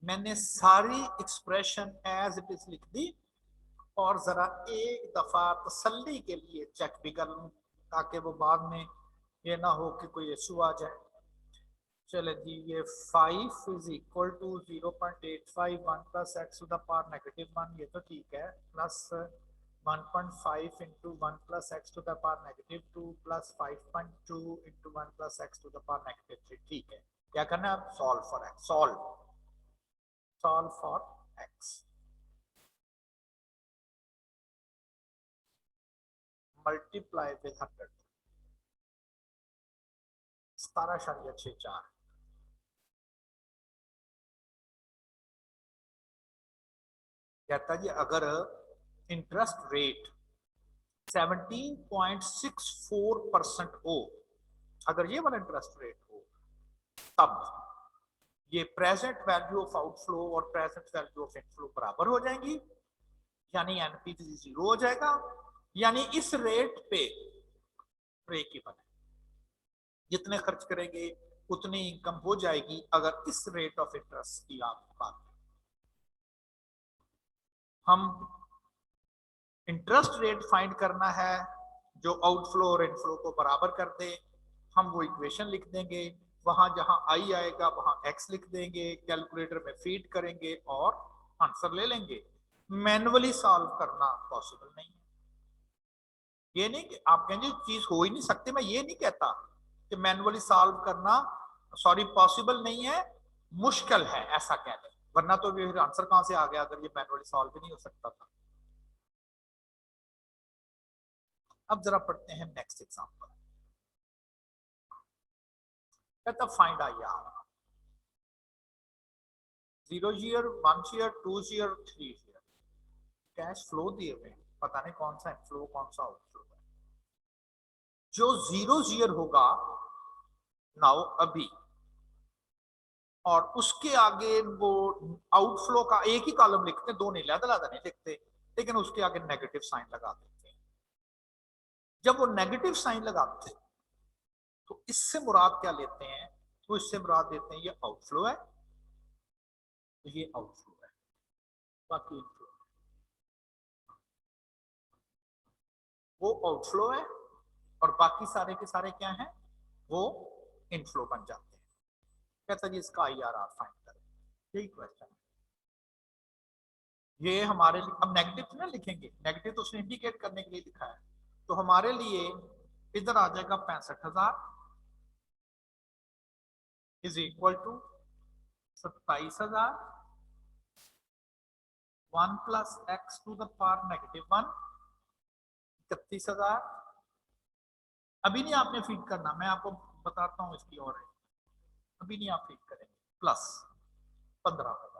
मैंने सारी एक्सप्रेशन एज इट इज लिख दी, और जरा एक दफा तसल्ली के लिए चेक भी कर लूं, ताकि वो बाद में ये ना हो कि कोई इशू आ जाए। चले जी, ये 5 is equal to 0.851 plus x to the power -1, ये तो ठीक है, plus 1.5 into 1 plus x to the power -2 plus 5.2 into 1 plus x to the power -3, ठीक है। क्या करना है अब? Solve for x. Solve for x. Multiply with 100, 17.64। कहता जी अगर इंटरेस्ट रेट 17.64% हो, अगर ये वाला इंटरेस्ट रेट हो, तब ये प्रेजेंट वैल्यू ऑफ आउटफ्लो और प्रेजेंट वैल्यू ऑफ इनफ्लो बराबर हो जाएंगी, यानी एनपीवी 0 हो जाएगा, यानी इस रेट पे ब्रेक इवन है। जितने खर्च करेंगे उतनी इनकम हो जाएगी, अगर इस रेट ऑफ इंटरेस्ट की आप बात करें। हम इंटरेस्ट रेट फाइंड करना है जो आउटफ्लो और इनफ्लो को बराबर कर दे। हम वो इक्वेशन लिख देंगे, वहां जहां आई आएगा वहां एक्स लिख देंगे, कैलकुलेटर में फीड करेंगे और आंसर ले लेंगे। मैनुअली सॉल्व करना पॉसिबल नहीं है। ये नहीं कि आप कहेंगे चीज हो ही नहीं सकती, मैं ये नहीं कहता कि मैनुअली सॉल्व करना, सॉरी, पॉसिबल नहीं है, मुश्किल है, ऐसा कह दें। वरना तो फिर आंसर कहां से आ गया अगर ये मैनुअली सॉल्व भी नहीं हो सकता था। अब जरा पढ़ते हैं नेक्स्ट एग्जांपल। कहता find I R 0 year, 1 year, 2 year, 3 year. Cash flow दिए हुए, पता नहीं कौन सा इनफ्लो कौन सा आउटफ्लो है। जो 0 ईयर होगा नाउ अभी, और उसके आगे वो आउटफ्लो का एक ही कॉलम लिखते हैं, दो नहीं, लहदा लहदा नहीं लिखते, लेकिन उसके आगे नेगेटिव साइन लगा देते हैं। जब वो नेगेटिव साइन लगाते हैं तो इससे मुराद क्या लेते हैं? तो इससे मुराद देते हैं ये आउटफ्लो है, तो ये आउटफ्लो है, बाकी इनफ्लो। वो आउटफ्लो है और बाकी सारे के सारे क्या हैं? वो इनफ्लो बन जाते हैं। कहता जी इसका IRR फाइंड करें, यही क्वेश्चन है। ये हमारे लिए, अब नेगेटिव ना लिखेंगे, नेगेटिव तो उसने इंडिकेट करने के लिए लिखा है, तो हमारे लिए इधर आ जाएगा 65,000, is equal to 27,000 1 plus x to the power -1 31,000। अभी नहीं आपने फीड करना, मैं आपको बताता हूं इसकी और है। अभी नहीं आप फीड करेंगे, प्लस 15,000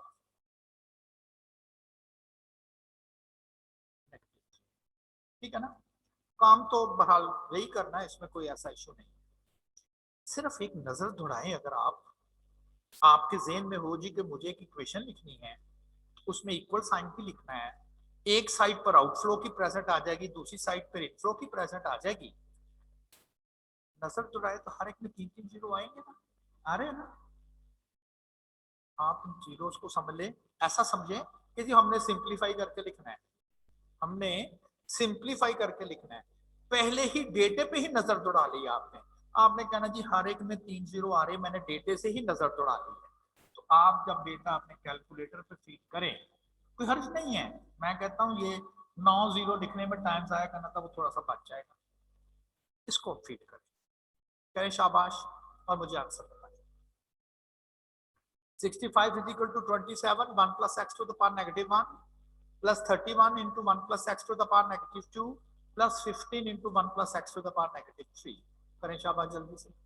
ठीक है ना। काम तो बहरहाल यही करना है, इसमें कोई ऐसा इशू नहीं। सिर्फ एक नजर दौड़ाएं, अगर आप आपके जेहन में हो जी कि मुझे एक इक्वेशन लिखनी है, उसमें इक्वल साइन भी लिखना है, एक साइड पर आउटफ्लो की प्रेजेंट आ जाएगी, दूसरी साइड पर इनफ्लो की प्रेजेंट आ जाएगी। नजर दौड़ाए तो हर एक में 3-3 जीरो आएंगे ना, आ रहे हैं ना। आप इन जीरोस को समझ लें, ऐसा समझें कि जी हमने सिंप्लीफाई करके लिखना है, हमने सिंप्लीफाई करके लिखना है। पहले ही डेटे पे ही नजर दौड़ा ली आपने। आपने कहना जी हर एक में 3 जीरो आ रहे, मैंने डेटे से ही नजर दौड़ा ली है। तो आप जब डेटा अपने कैलकुलेटर पे फीड करें, कोई हर्ज नहीं है। मैं कहता हूं ये 9 जीरो लिखने में टाइम जाया करना था, वो थोड़ा सा बच जाएगा। इसको फीड करें शाबाश, और मुझे आंसर बताएं। 65 is equal to 27, 1 plus x to the power -1 plus 31 into 1 plus x to the power -2 plus 15 into 1 plus x to the power -3। करें शाबाश जल्दी से।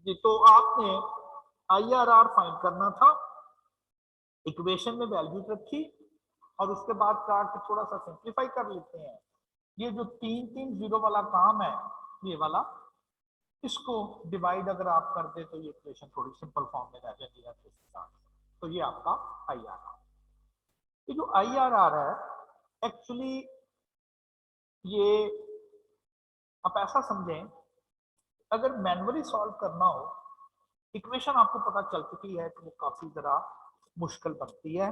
जी तो आपने IRR फाइंड करना था, इक्वेशन में वैल्यू रखी और उसके बाद चार्ट को थोड़ा सा सिंप्लीफाई कर लेते हैं। ये जो 3-3 जीरो वाला काम है, ये वाला, इसको डिवाइड अगर आप कर दे तो ये इक्वेशन थोड़ी सिंपल फॉर्म में रह जाती है। तो ये आपका IRR। ये जो IRR है एक्चुअली, ये आप ऐसा समझें, अगर मैन्युअली सॉल्व करना हो, इक्वेशन आपको पता चल चुकी है कि वो काफी जरा मुश्किल बनती है,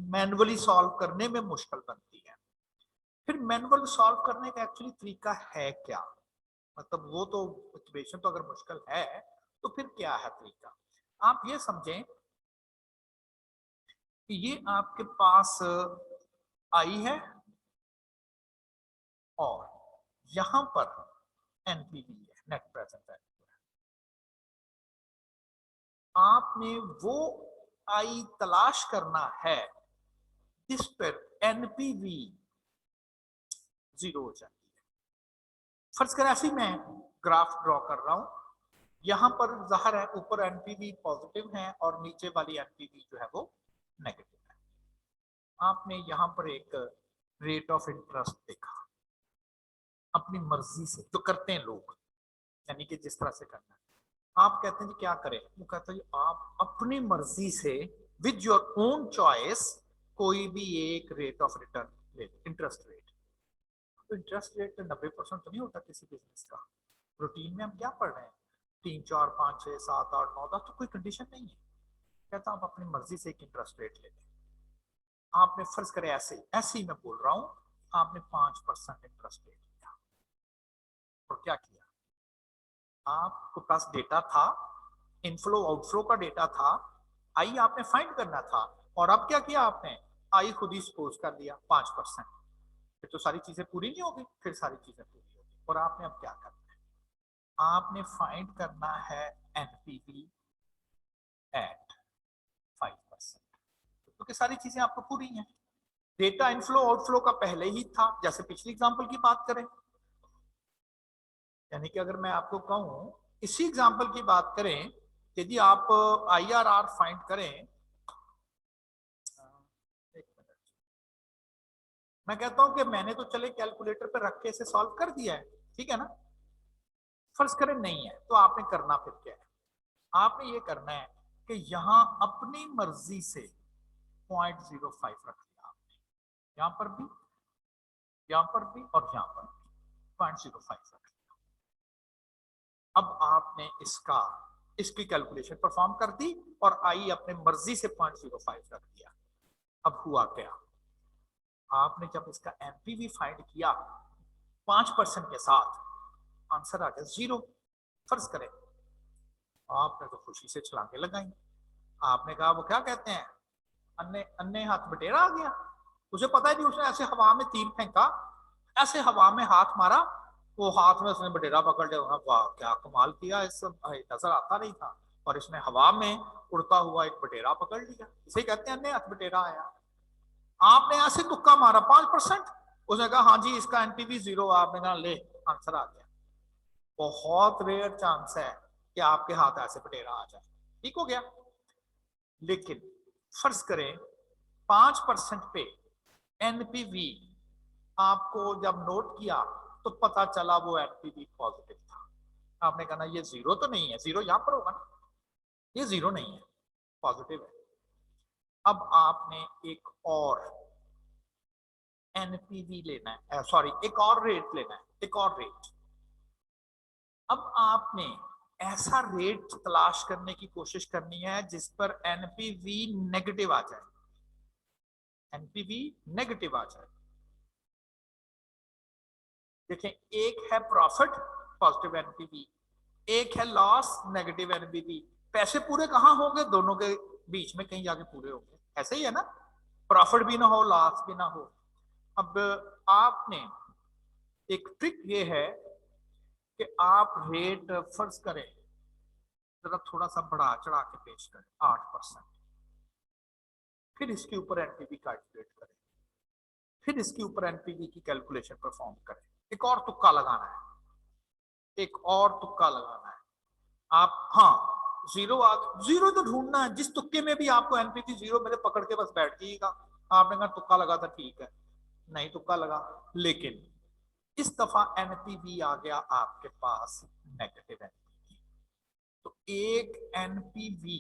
मैन्युअली सॉल्व करने में मुश्किल बनती है। फिर मैनुअल सॉल्व करने का एक्चुअली तरीका है क्या, मतलब वो तो इक्वेशन तो अगर मुश्किल है तो फिर क्या है तरीका। आप ये समझें कि ये आपके पास आई है और यहां पर एनपीवी है, नेट प्रेजेंट वैल्यू। आपने वो आई तलाश करना है जिस पर एनपीवी 0 हो जाती है। फर्ज कर ऐसे मैं ग्राफ ड्रॉ कर रहा हूं, यहां पर जाहिर है ऊपर एनपीवी पॉजिटिव है और नीचे वाली एनपीवी जो है वो नेगेटिव है। आपने यहां पर एक रेट ऑफ इंटरेस्ट देखा, अपनी मर्जी से जो करते हैं लोग, यानी कि जिस तरह से करना है। आप कहते हैं जी क्या करें, वो कहता है जी आप अपनी मर्जी से विद योर ओन चॉइस कोई भी एक रेट ऑफ रिटर्न ले, इंटरेस्ट रेट। तो इंटरेस्ट रेट 90% तो नहीं होता किसी बिजनेस का। रूटीन में हम क्या पढ़ रहे हैं, 3 4 5 6 7 8 9 10, तो कोई कंडीशन नहीं है। कहता आप अपनी मर्जी से एक इंटरेस्ट रेट लेते हैं। आपने फर्ज करे ऐसे ही मैं बोल रहा हूं, आपने 5% इंटरेस्ट रेट लिया और क्या किया, आपको पास डेटा था, इनफ्लो आउटफ्लो का डेटा था, आई आपने फाइंड करना था, और अब क्या किया आपने, आई खुद ही सपोज कर लिया 5%। फिर तो सारी चीजें पूरी नहीं होगी, फिर सारी चीजें पूरी होगी। और आपने अब क्या करना है, आपने फाइंड करना है एनपीवी एट 5%, क्योंकि सारी चीजें आपको पूरी हैं। डेटा इनफ्लो आउटफ्लो का पहले ही था, जैसे पिछली एग्जांपल की बात करें, यानी कि अगर मैं आपको कहूं, इसी एग्जांपल की बात करें, यदि आप IRR फाइंड करें, मैं कहता हूं कि मैंने तो चले कैलकुलेटर पे रख के इसे सॉल्व कर दिया है, ठीक है ना। फर्ज करें नहीं है, तो आपने करना फिर क्या है, आपने ये करना है कि यहां अपनी मर्जी से 0.05 रख दिया आपने, यहां पर भी, यहां पर भी और यहां पर भी 0.05 रख दिया। अब आपने इसकी कैलकुलेशन परफॉर्म कर दी और आई अपने मर्जी से 0.05 रख दिया। अब हुआ क्या, आपने जब इसका एमपीवी फाइंड किया 5% के साथ, आंसर आ गया 0। फर्ज करें आपने तो खुशी से छलांगे लगाई, आपने कहा वो क्या कहते हैं, अन्य अन्य हाथ बटेरा आ गया। उसे पता ही नहीं, उसने ऐसे हवा में तीर फेंका, ऐसे हवा में हाथ मारा, वो हाथ में उसने बटेरा पकड़ लिया। वाह क्या कमाल किया, इस नजर आता नहीं था और इसने हवा में उड़ता हुआ एक बटेरा पकड़ लिया। इसे कहते हैं अन्य हाथ बटेरा आया। आपने ऐसे तुक्का मारा 5%, उसने कहा हाँ जी इसका एनपीवी 0, आपने कहा ले आंसर आ गया। बहुत रेयर चांस है कि आपके हाथ ऐसे बटेरा आ जाए, ठीक हो गया। लेकिन फर्ज करें 5% पे एनपीवी आपको जब नोट किया तो पता चला वो एनपीवी पॉजिटिव था। आपने कहा ना ये 0 तो नहीं है, 0 यहां पर होगा ना, ये 0 नहीं है, पॉजिटिव है। अब आपने एक और एनपीवी लेना है, सॉरी एक और रेट लेना है, एक और रेट। अब आपने ऐसा रेट तलाश करने की कोशिश करनी है जिस पर एनपीवी नेगेटिव आ जाए, एनपीवी नेगेटिव आ जाए। देखें, एक है प्रॉफिट पॉजिटिव एनपीवी, एक है लॉस नेगेटिव एनपीवी। पैसे पूरे कहां होंगे, दोनों के बीच में कहीं जाके पूरे होंगे, ऐसे ही है ना, प्रॉफिट भी ना हो लॉस भी ना हो। अब आपने एक ट्रिक ये है कि आप रेट फर्ज करें जरा थोड़ा सा बढ़ा चढ़ा के पेश करें 8%, फिर इसके ऊपर एनपीवी कैलकुलेट करें, फिर इसके ऊपर एनपीवी की कैलकुलेशन परफॉर्म करें। एक और तुक्का लगाना है, एक और तुक्का लगाना है। आप हाँ 0 तो ढूंढना है, जिस तुक्के में भी आपको एनपीवी 0 मेरे पकड़ के बस बैठ जाइएगा। आपने कहा तुक्का लगा था, ठीक है, नहीं तुक्का लगा, लेकिन इस दफा एनपीवी आ गया आपके पास नेगेटिव एनपीवी। तो एक एनपीवी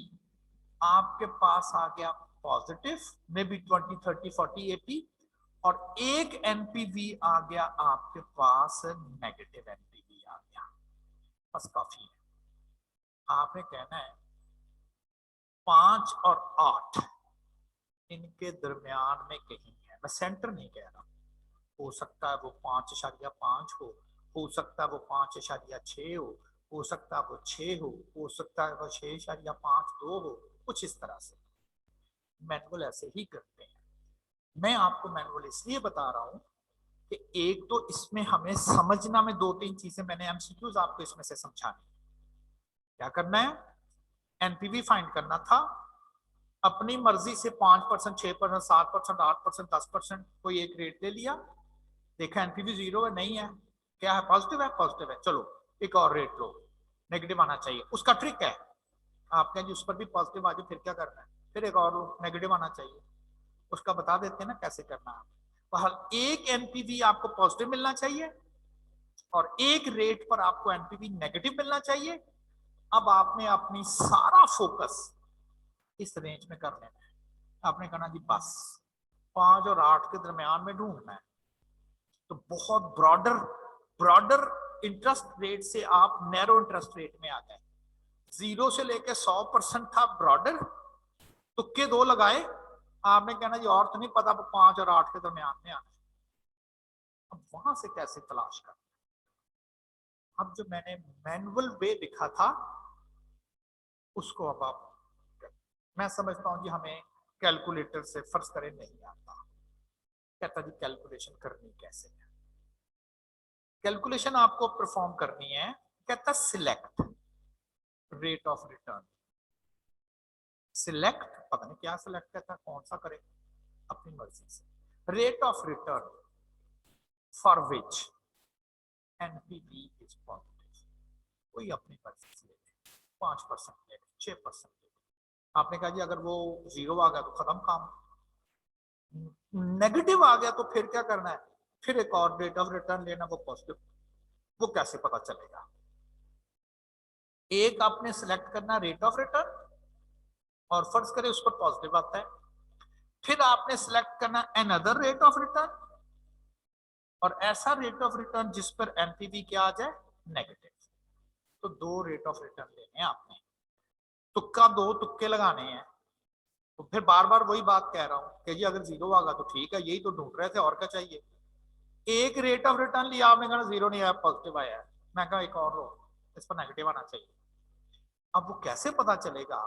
आपके पास आ गया पॉजिटिव, मे बी 20, 30, 40, 80, और एक एनपीवी आ गया आपके पास नेगेटिव एनपीवी आ गया, बस काफी है। आपने कहना है 5 और 8 इनके दरमियान में कहीं है, मैं सेंटर नहीं कह रहा, हो सकता है वो 5.5 हो सकता है वो 5.6 हो सकता है वो 6 हो सकता है वो 6.52 हो, कुछ इस तरह से। मैनुअल ऐसे ही करते हैं। मैं आपको मैनुअल इसलिए बता रहा हूं कि एक तो इसमें हमें समझना में 2-3 चीजें मैंने एमसीक्यूज आपको इसमें से समझानी। क्या करना है, एनपीवी फाइंड करना था, अपनी मर्जी से 5%, 6%, 7%, 8%, 10% कोई एक रेट ले लिया, देखा एनपीवी 0 है, नहीं है, क्या है, पॉजिटिव है, पॉजिटिव है, चलो एक और रेट लो, नेगेटिव आना चाहिए। उसका ट्रिक है, आपने जी उस पर भी पॉजिटिव आ जाए फिर क्या करना है, फिर एक और लो, नेगेटिव आना चाहिए। उसका बता देते हैं ना कैसे करना है। तो एक एनपीवी आपको पॉजिटिव मिलना चाहिए और एक रेट पर आपको एनपीवी नेगेटिव मिलना चाहिए। अब आपने अपनी सारा फोकस इस रेंज में कर लेना है। आपने कहना जी बस 5 और 8 के दरमियान में ढूंढना है, तो बहुत ब्रॉडर ब्रॉडर इंटरेस्ट रेट से आप नैरो इंटरेस्ट रेट में आ गए। 0 से लेके 100% था ब्रॉडर, तुक्के 2 लगाए, आपने कहना जी और तो नहीं पता, 5 और 8 के दरमियान में आना। अब वहां से कैसे तलाश करना, अब जो मैंने मैनुअल वे लिखा था उसको अब आप, मैं समझता हूं जी हमें कैलकुलेटर से फर्ज करें नहीं आता, कहता जी कैलकुलेशन करनी कैसे है। कैलकुलेशन आपको परफॉर्म करनी है, कहता select rate of return. Select पता नहीं क्या सिलेक्ट करता, कौन सा करे, अपनी मर्जी से। Rate of return for which NPV is positive, कोई अपनी मर्जी से ले, 5% ले, 6% ले। आपने कहा जी अगर वो 0 आ गया तो खत्म काम, नेगेटिव आ गया तो फिर क्या करना है, फिर एक और रेट ऑफ रिटर्न लेना, वो पॉजिटिव। वो कैसे पता चलेगा, एक आपने सिलेक्ट करना रेट ऑफ रिटर्न और फर्ज करें उस पर पॉजिटिव आता है, फिर आपने सिलेक्ट करना अनदर रेट ऑफ रिटर्न और ऐसा रेट ऑफ रिटर्न जिस पर एनपीवी क्या आ जाए, नेगेटिव। तो 2 रेट ऑफ रिटर्न लेने हैं आपने, तुक्का 2 तुक्के लगाने हैं। तो फिर बार बार वही बात कह रहा हूं कि जी अगर 0 आगा तो ठीक है, यही तो ढूंढ रहे थे, और क्या चाहिए। एक रेट ऑफ रिटर्न लिया आपने, कहा 0 नहीं आया, पॉजिटिव आया है, मैं कहा एक और रो, इस पर नेगेटिव आना चाहिए। अब वो कैसे पता चलेगा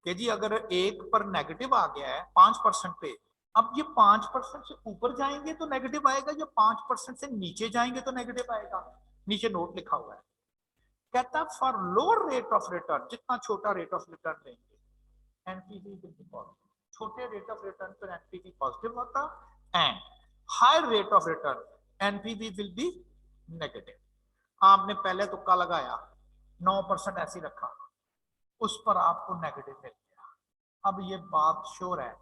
कि जी अगर एक पर नेगेटिव आ गया है 5% पे, अब ये 5% से ऊपर जाएंगे तो नेगेटिव आएगा, या 5% से नीचे जाएंगे तो नेगेटिव आएगा। नीचे नोट लिखा हुआ है, कहता for lower rate of return, जितना छोटा रेट ऑफ रिटर्न लेंगे एनपीवी विल बी पॉजिटिव, छोटे रेट ऑफ रिटर्न पर एनपीवी पॉजिटिव होता, and higher rate of return NPV will be negative. आपने पहले तुक्का लगाया 9% ऐसे रखा, उस पर आपको नेगेटिव मिल गया। अब ये बात श्योर है,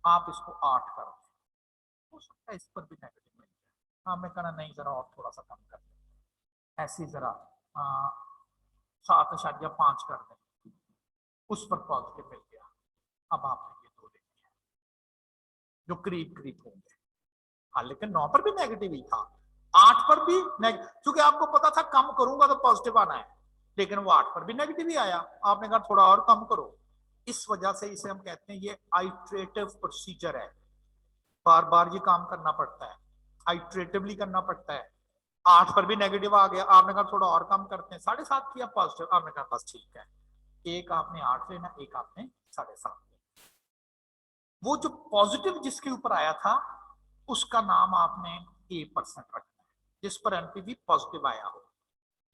आप इसको 8 कर दें, हो सकता है इस पर भी नेगेटिव मिल जाए। आपने कहा नहीं जरा और थोड़ा सा कम कर दें, ऐसी जरा 7.5 कर दें, उस पर पॉजिटिव मिल गया। अब आपने ये 2 देखे जो करीब करीब होंगे। हाँ लेकिन 9 पर भी नेगेटिव ही था, 8 पर भी क्योंकि आपको पता था कम करूंगा तो पॉजिटिव आना है, लेकिन वो 8 पर भी नेगेटिव ही आया। आपने कहा थोड़ा और कम करो, इस वजह से इसे हम कहते हैं ये आइट्रेटिव प्रोसीजर है, बार बार ये काम करना पड़ता है, आइट्रेटिवली करना पड़ता है। 8 पर भी नेगेटिव आ गया, आपने कहा थोड़ा और कम करते हैं, 7.5 किया पॉजिटिव, आपने कहा बस ठीक है, एक आपने 8 लेना, एक आपने 7.5 लेना। वो जो पॉजिटिव जिसके ऊपर आया था उसका नाम आपने A% रखना है, जिस पर एनपीवी पॉजिटिव आया हो,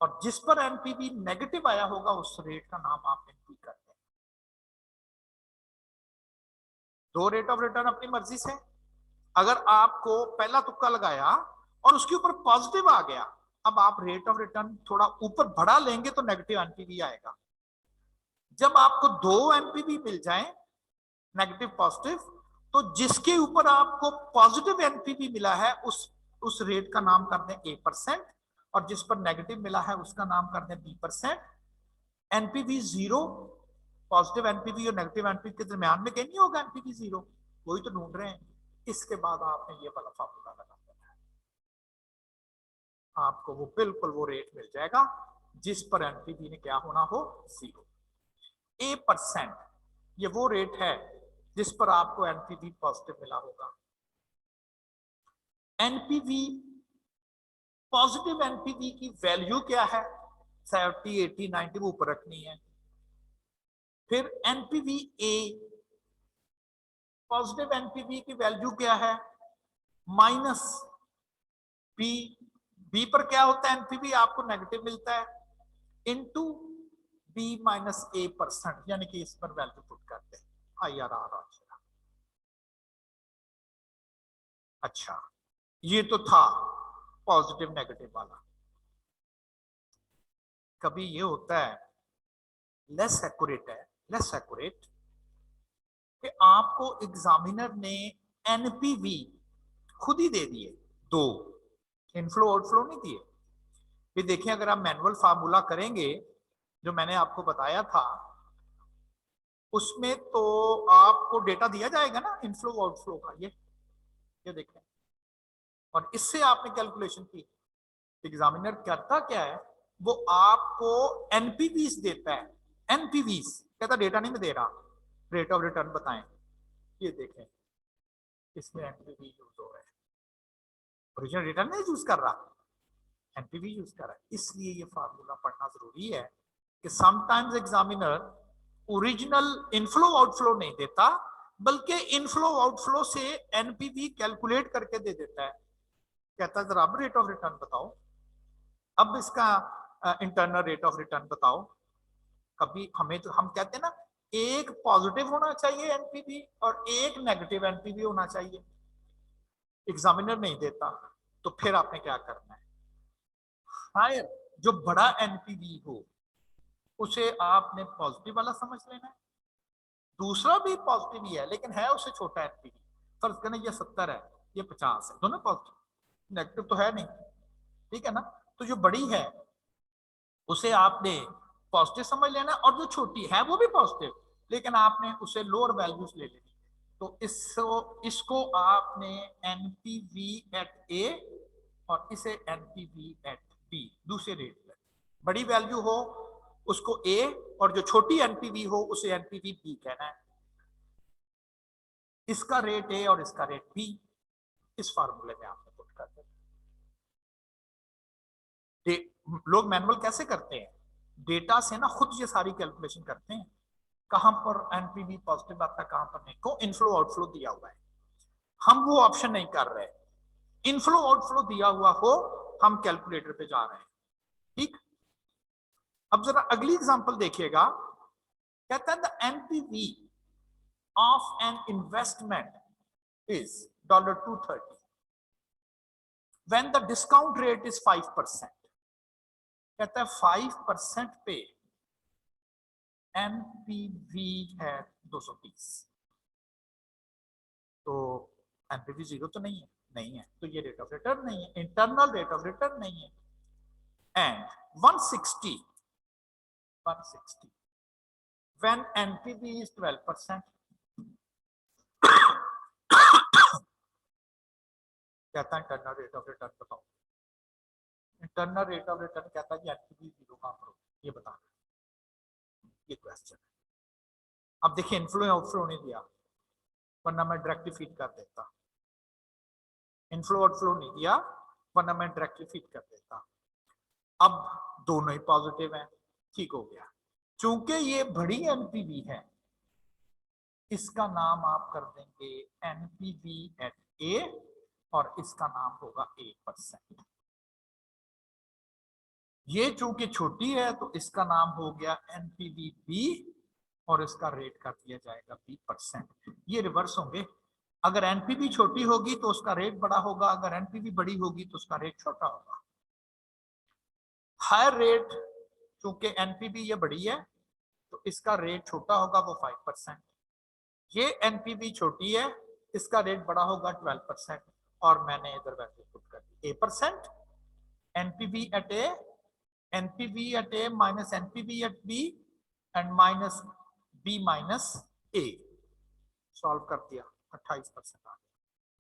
और जिस पर एनपीवी नेगेटिव आया होगा उस रेट का नाम आप एनपी करते हैं। 2 रेट ऑफ रिटर्न अपनी मर्जी से, अगर आपको पहला तुक्का लगाया और उसके ऊपर पॉजिटिव आ गया, अब आप रेट ऑफ रिटर्न थोड़ा ऊपर बढ़ा लेंगे तो नेगेटिव एनपीवी आएगा। जब आपको 2 एनपीवी मिल जाए नेगेटिव पॉजिटिव, तो जिसके ऊपर आपको पॉजिटिव एनपीवी मिला है उस रेट का नाम कर दें A%, और जिस पर नेगेटिव मिला है उसका नाम कर दें B%। एनपीवी 0, पॉजिटिव एनपीवी और नेगेटिव एनपीवी के दरमियान में कहीं नहीं होगा एनपीवी 0, वही तो ढूंढ रहे हैं। इसके बाद आपने ये वाला फार्मूला लगा देना है, आपको वो बिल्कुल वो रेट मिल जाएगा जिस पर एनपीवी ने क्या होना हो 0। A% ये वो रेट है जिस पर आपको एनपीवी पॉजिटिव मिला होगा। एनपीवी पॉजिटिव एनपीवी की वैल्यू क्या है, 70, 80, 90 वो ऊपर रखनी है। फिर एनपीवी ए, पॉजिटिव एनपीवी की वैल्यू क्या है माइनस बी, बी पर क्या होता है एनपीवी आपको नेगेटिव मिलता है, इनटू B-A%, यानी कि इस पर वैल्यू पुट करते हैं IRR। अच्छा ये तो था पॉजिटिव नेगेटिव वाला। कभी ये होता है लेस एक्यूरेट है, लेस एक्यूरेट कि आपको एग्जामिनर ने एनपीवी खुद ही दे दिए 2, इनफ्लो आउटफ्लो नहीं दिए। फिर देखिए अगर आप मैनुअल फार्मूला करेंगे जो मैंने आपको बताया था, उसमें तो आपको डेटा दिया जाएगा ना इनफ्लो आउटफ्लो का, ये देखें, और इससे आपने कैलकुलेशन की। एग्जामिनर करता क्या है, वो आपको एनपीवीज देता है, एनपीवीज कहता डेटा नहीं मैं दे रहा, रेट ऑफ रिटर्न बताएं। ये देखें इसमें एनपीवी यूज हो रहा है, ओरिजिनल रिटर्न नहीं यूज कर रहा, एनपीवी यूज कर रहा है। इसलिए ये फार्मूला पढ़ना जरूरी है कि sometimes examiner original inflow outflow नहीं देता, बल्कि इनफ्लो आउटफ्लो से एनपीवी कैलकुलेट करके दे देता है। कहता है जरा अब रेट ऑफ रिटर्न बताओ, अब इसका इंटरनल रेट ऑफ रिटर्न बताओ। कभी हमें तो हम कहते हैं ना एक पॉजिटिव होना चाहिए एनपीवी और एक नेगेटिव एनपीवी होना चाहिए, एग्जामिनर नहीं देता। तो फिर आपने क्या करना है, हायर जो बड़ा एनपीवी हो उसे आपने पॉजिटिव वाला समझ लेना है, दूसरा भी पॉजिटिव ही है लेकिन है उससे छोटा एनपीवी। फर्ज करें ये 70 है, ये 50 है, दोनों पॉजिटिव, नेगेटिव तो है नहीं, ठीक है ना। तो जो बड़ी है उसे आपने पॉजिटिव समझ लेना, और जो छोटी है वो भी पॉजिटिव, लेकिन आपने उसे लोअर वैल्यूज ले लेनी। तो इसको आपने एनपीवी एट ए और इसे एनपीवी एट बी दूसरे रेट पर, बड़ी वैल्यू हो उसको ए और जो छोटी एनपीवी हो उसे एनपीवी बी कहना है। इसका रेट ए और इसका रेट बी इस फार्मूले में आपने पुट कर दिया। लोग मैनुअल कैसे करते हैं, डेटा से ना खुद ये सारी कैलकुलेशन करते हैं, कहां पर एनपीवी पॉजिटिव आता है कहां पर नहीं, को इनफ्लो आउटफ्लो दिया हुआ है, हम वो ऑप्शन नहीं कर रहे। इनफ्लो आउटफ्लो दिया हुआ हो हम कैलकुलेटर पे जा रहे हैं। ठीक, अब जरा अगली एग्जांपल देखिएगा, कहता है the NPV of an investment is $230 when the discount rate is 5%। कहता है 5% पे एनपीवी है 230, तो एनपीवी 0 तो नहीं है, नहीं है, तो ये रेट ऑफ रिटर्न नहीं है, इंटरनल रेट ऑफ रिटर्न नहीं है। एंड 160 when NPV is 12%, कहता है इंटरनल रेट ऑफ रिटर्न बताओ। इंटरनल रेट ऑफ रिटर्न कहता है कि एनपीवी 0 कहां पर हो, ये बता, ये क्वेश्चन है। अब देखिए इनफ्लो आउटफ्लो नहीं दिया, वरना मैं डायरेक्टली फीड कर देता। इनफ्लो आउटफ्लो नहीं दिया, वरना मैं डायरेक्टली फीड कर देता। अब दोनों ही पॉजिटिव हैं, ठीक हो गया। चूंकि ये बड़ी एनपीवी है, इसका नाम आप कर देंगे एनपीवी एट ए और इसका नाम होगा 8%। ये चूंकि छोटी है तो इसका नाम हो गया एनपीवी बी और इसका रेट कर दिया जाएगा B%। ये रिवर्स होंगे, अगर एनपीवी छोटी होगी तो उसका रेट बड़ा होगा, अगर एनपीवी बड़ी होगी तो उसका रेट छोटा होगा। हायर रेट, चूंकि एनपीवी ये बड़ी है तो इसका रेट छोटा होगा, वो 5%। ये एनपीवी छोटी है, इसका रेट बड़ा होगा 12%, और मैंने इधर वैल्यू पुट कर दी A%, NPV at A, NPV at A minus NPV at B and minus B minus A. Solve कर दिया, 28% आ गया।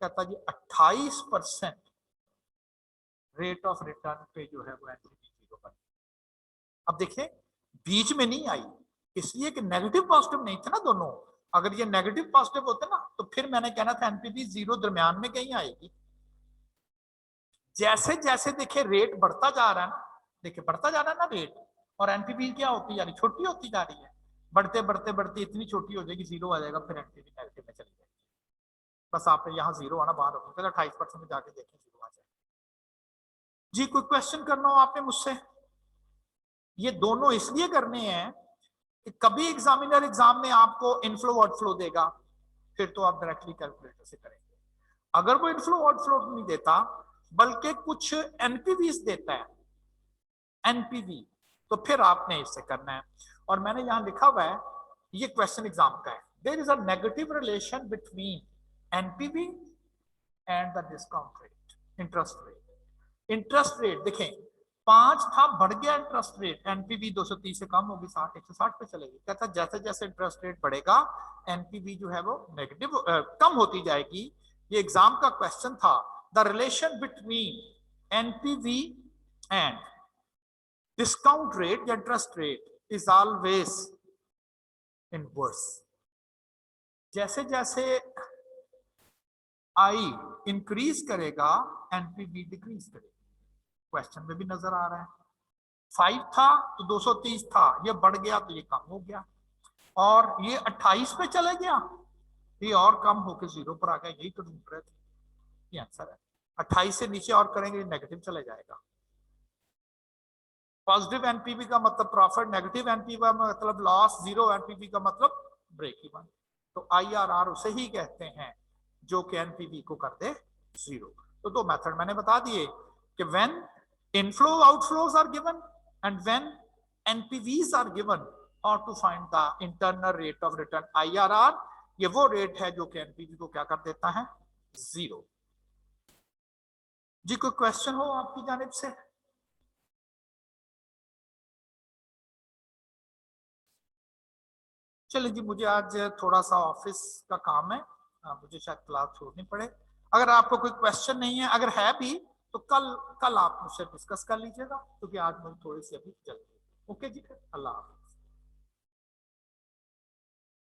कहता जी 28% रेट ऑफ रिटर्न पे जो है वो एनपीवी 0 बन। अब देखिए बीच में नहीं आई, इसलिए कि नेगेटिव पॉजिटिव नहीं थे ना दोनों। अगर ये नेगेटिव पॉजिटिव होते ना तो फिर मैंने कहना था एनपीवी 0 दरमियान में कहीं आएगी। जैसे जैसे देखिए रेट बढ़ता जा रहा है ना, देखिए बढ़ता जा रहा है ना रेट, और एनपीवी क्या होती जा रही, छोटी होती जा रही है। बढ़ते बढ़ते बढ़ते इतनी छोटी हो जाएगी, 0 आ जाएगा, फिर एनपीवी नेगेटिव में चली जाएगी। बस आप यहाँ 0 आना बाहर रखो, 28% में जाके देखें 0 आ जाएगा। जी कोई क्वेश्चन करना हो आपने मुझसे? ये दोनों इसलिए करने हैं कि कभी एग्जामिनर एग्जाम में आपको इनफ्लो आउटफ्लो देगा, फिर तो आप डायरेक्टली कैलकुलेटर से करेंगे। अगर वो इनफ्लो आउटफ्लो नहीं देता बल्कि कुछ एनपीवीज देता है, एनपीवी, तो फिर आपने इससे करना है। और मैंने यहां लिखा हुआ है, ये क्वेश्चन एग्जाम का है, there is a negative relation between NPV and the discount rate, interest rate. Interest rate देखें 5 था, बढ़ गया इंटरेस्ट रेट, एनपीवी 230 से कम होगी, 60 160 पे चलेगी। कहता जैसे जैसे इंटरेस्ट रेट बढ़ेगा एनपीवी जो है वो नेगेटिव कम होती जाएगी। ये एग्जाम का क्वेश्चन था, the relation between NPV and discount rate या interest rate is always inverse. जैसे जैसे आई इंक्रीज करेगा एनपीवी डिक्रीज करेगा, क्वेश्चन में भी नजर आ रहा है। 5 था तो 230 था, ये बढ़ गया तो ये कम हो गया, और ये 28 पे चले गया, ये और कम होकर 0 पर आ गया। यही तो ढूंढ रहे थे, ये आंसर है। 28 से नीचे और करेंगे नेगेटिव चले जाएगा। पॉजिटिव एनपीवी का मतलब प्रॉफिट, नेगेटिव एनपीवी का मतलब लॉस, 0 एनपीवी का मतलब ब्रेक इवन। तो आईआरआर उसे ही कहते हैं जो कि एनपीवी को कर दे 0। तो 2 मेथड मैंने बता दिए कि when inflow outflows are given and when NPVs are given, और to find the internal rate of return IRR, ये वो रेट है जो कि एनपीवी को क्या कर देता है 0। जी कोई क्वेश्चन हो आपकी जानिब से? चलिए जी, मुझे आज थोड़ा सा ऑफिस का काम है, मुझे शायद क्लास छोड़नी पड़े। अगर आपको कोई क्वेश्चन नहीं है, अगर है भी तो कल कल आप मुझसे डिस्कस कर लीजिएगा, क्योंकि आज मुझे थोड़ी सी अभी जल्दी। ओके जी, अल्लाह हाफ़िज़।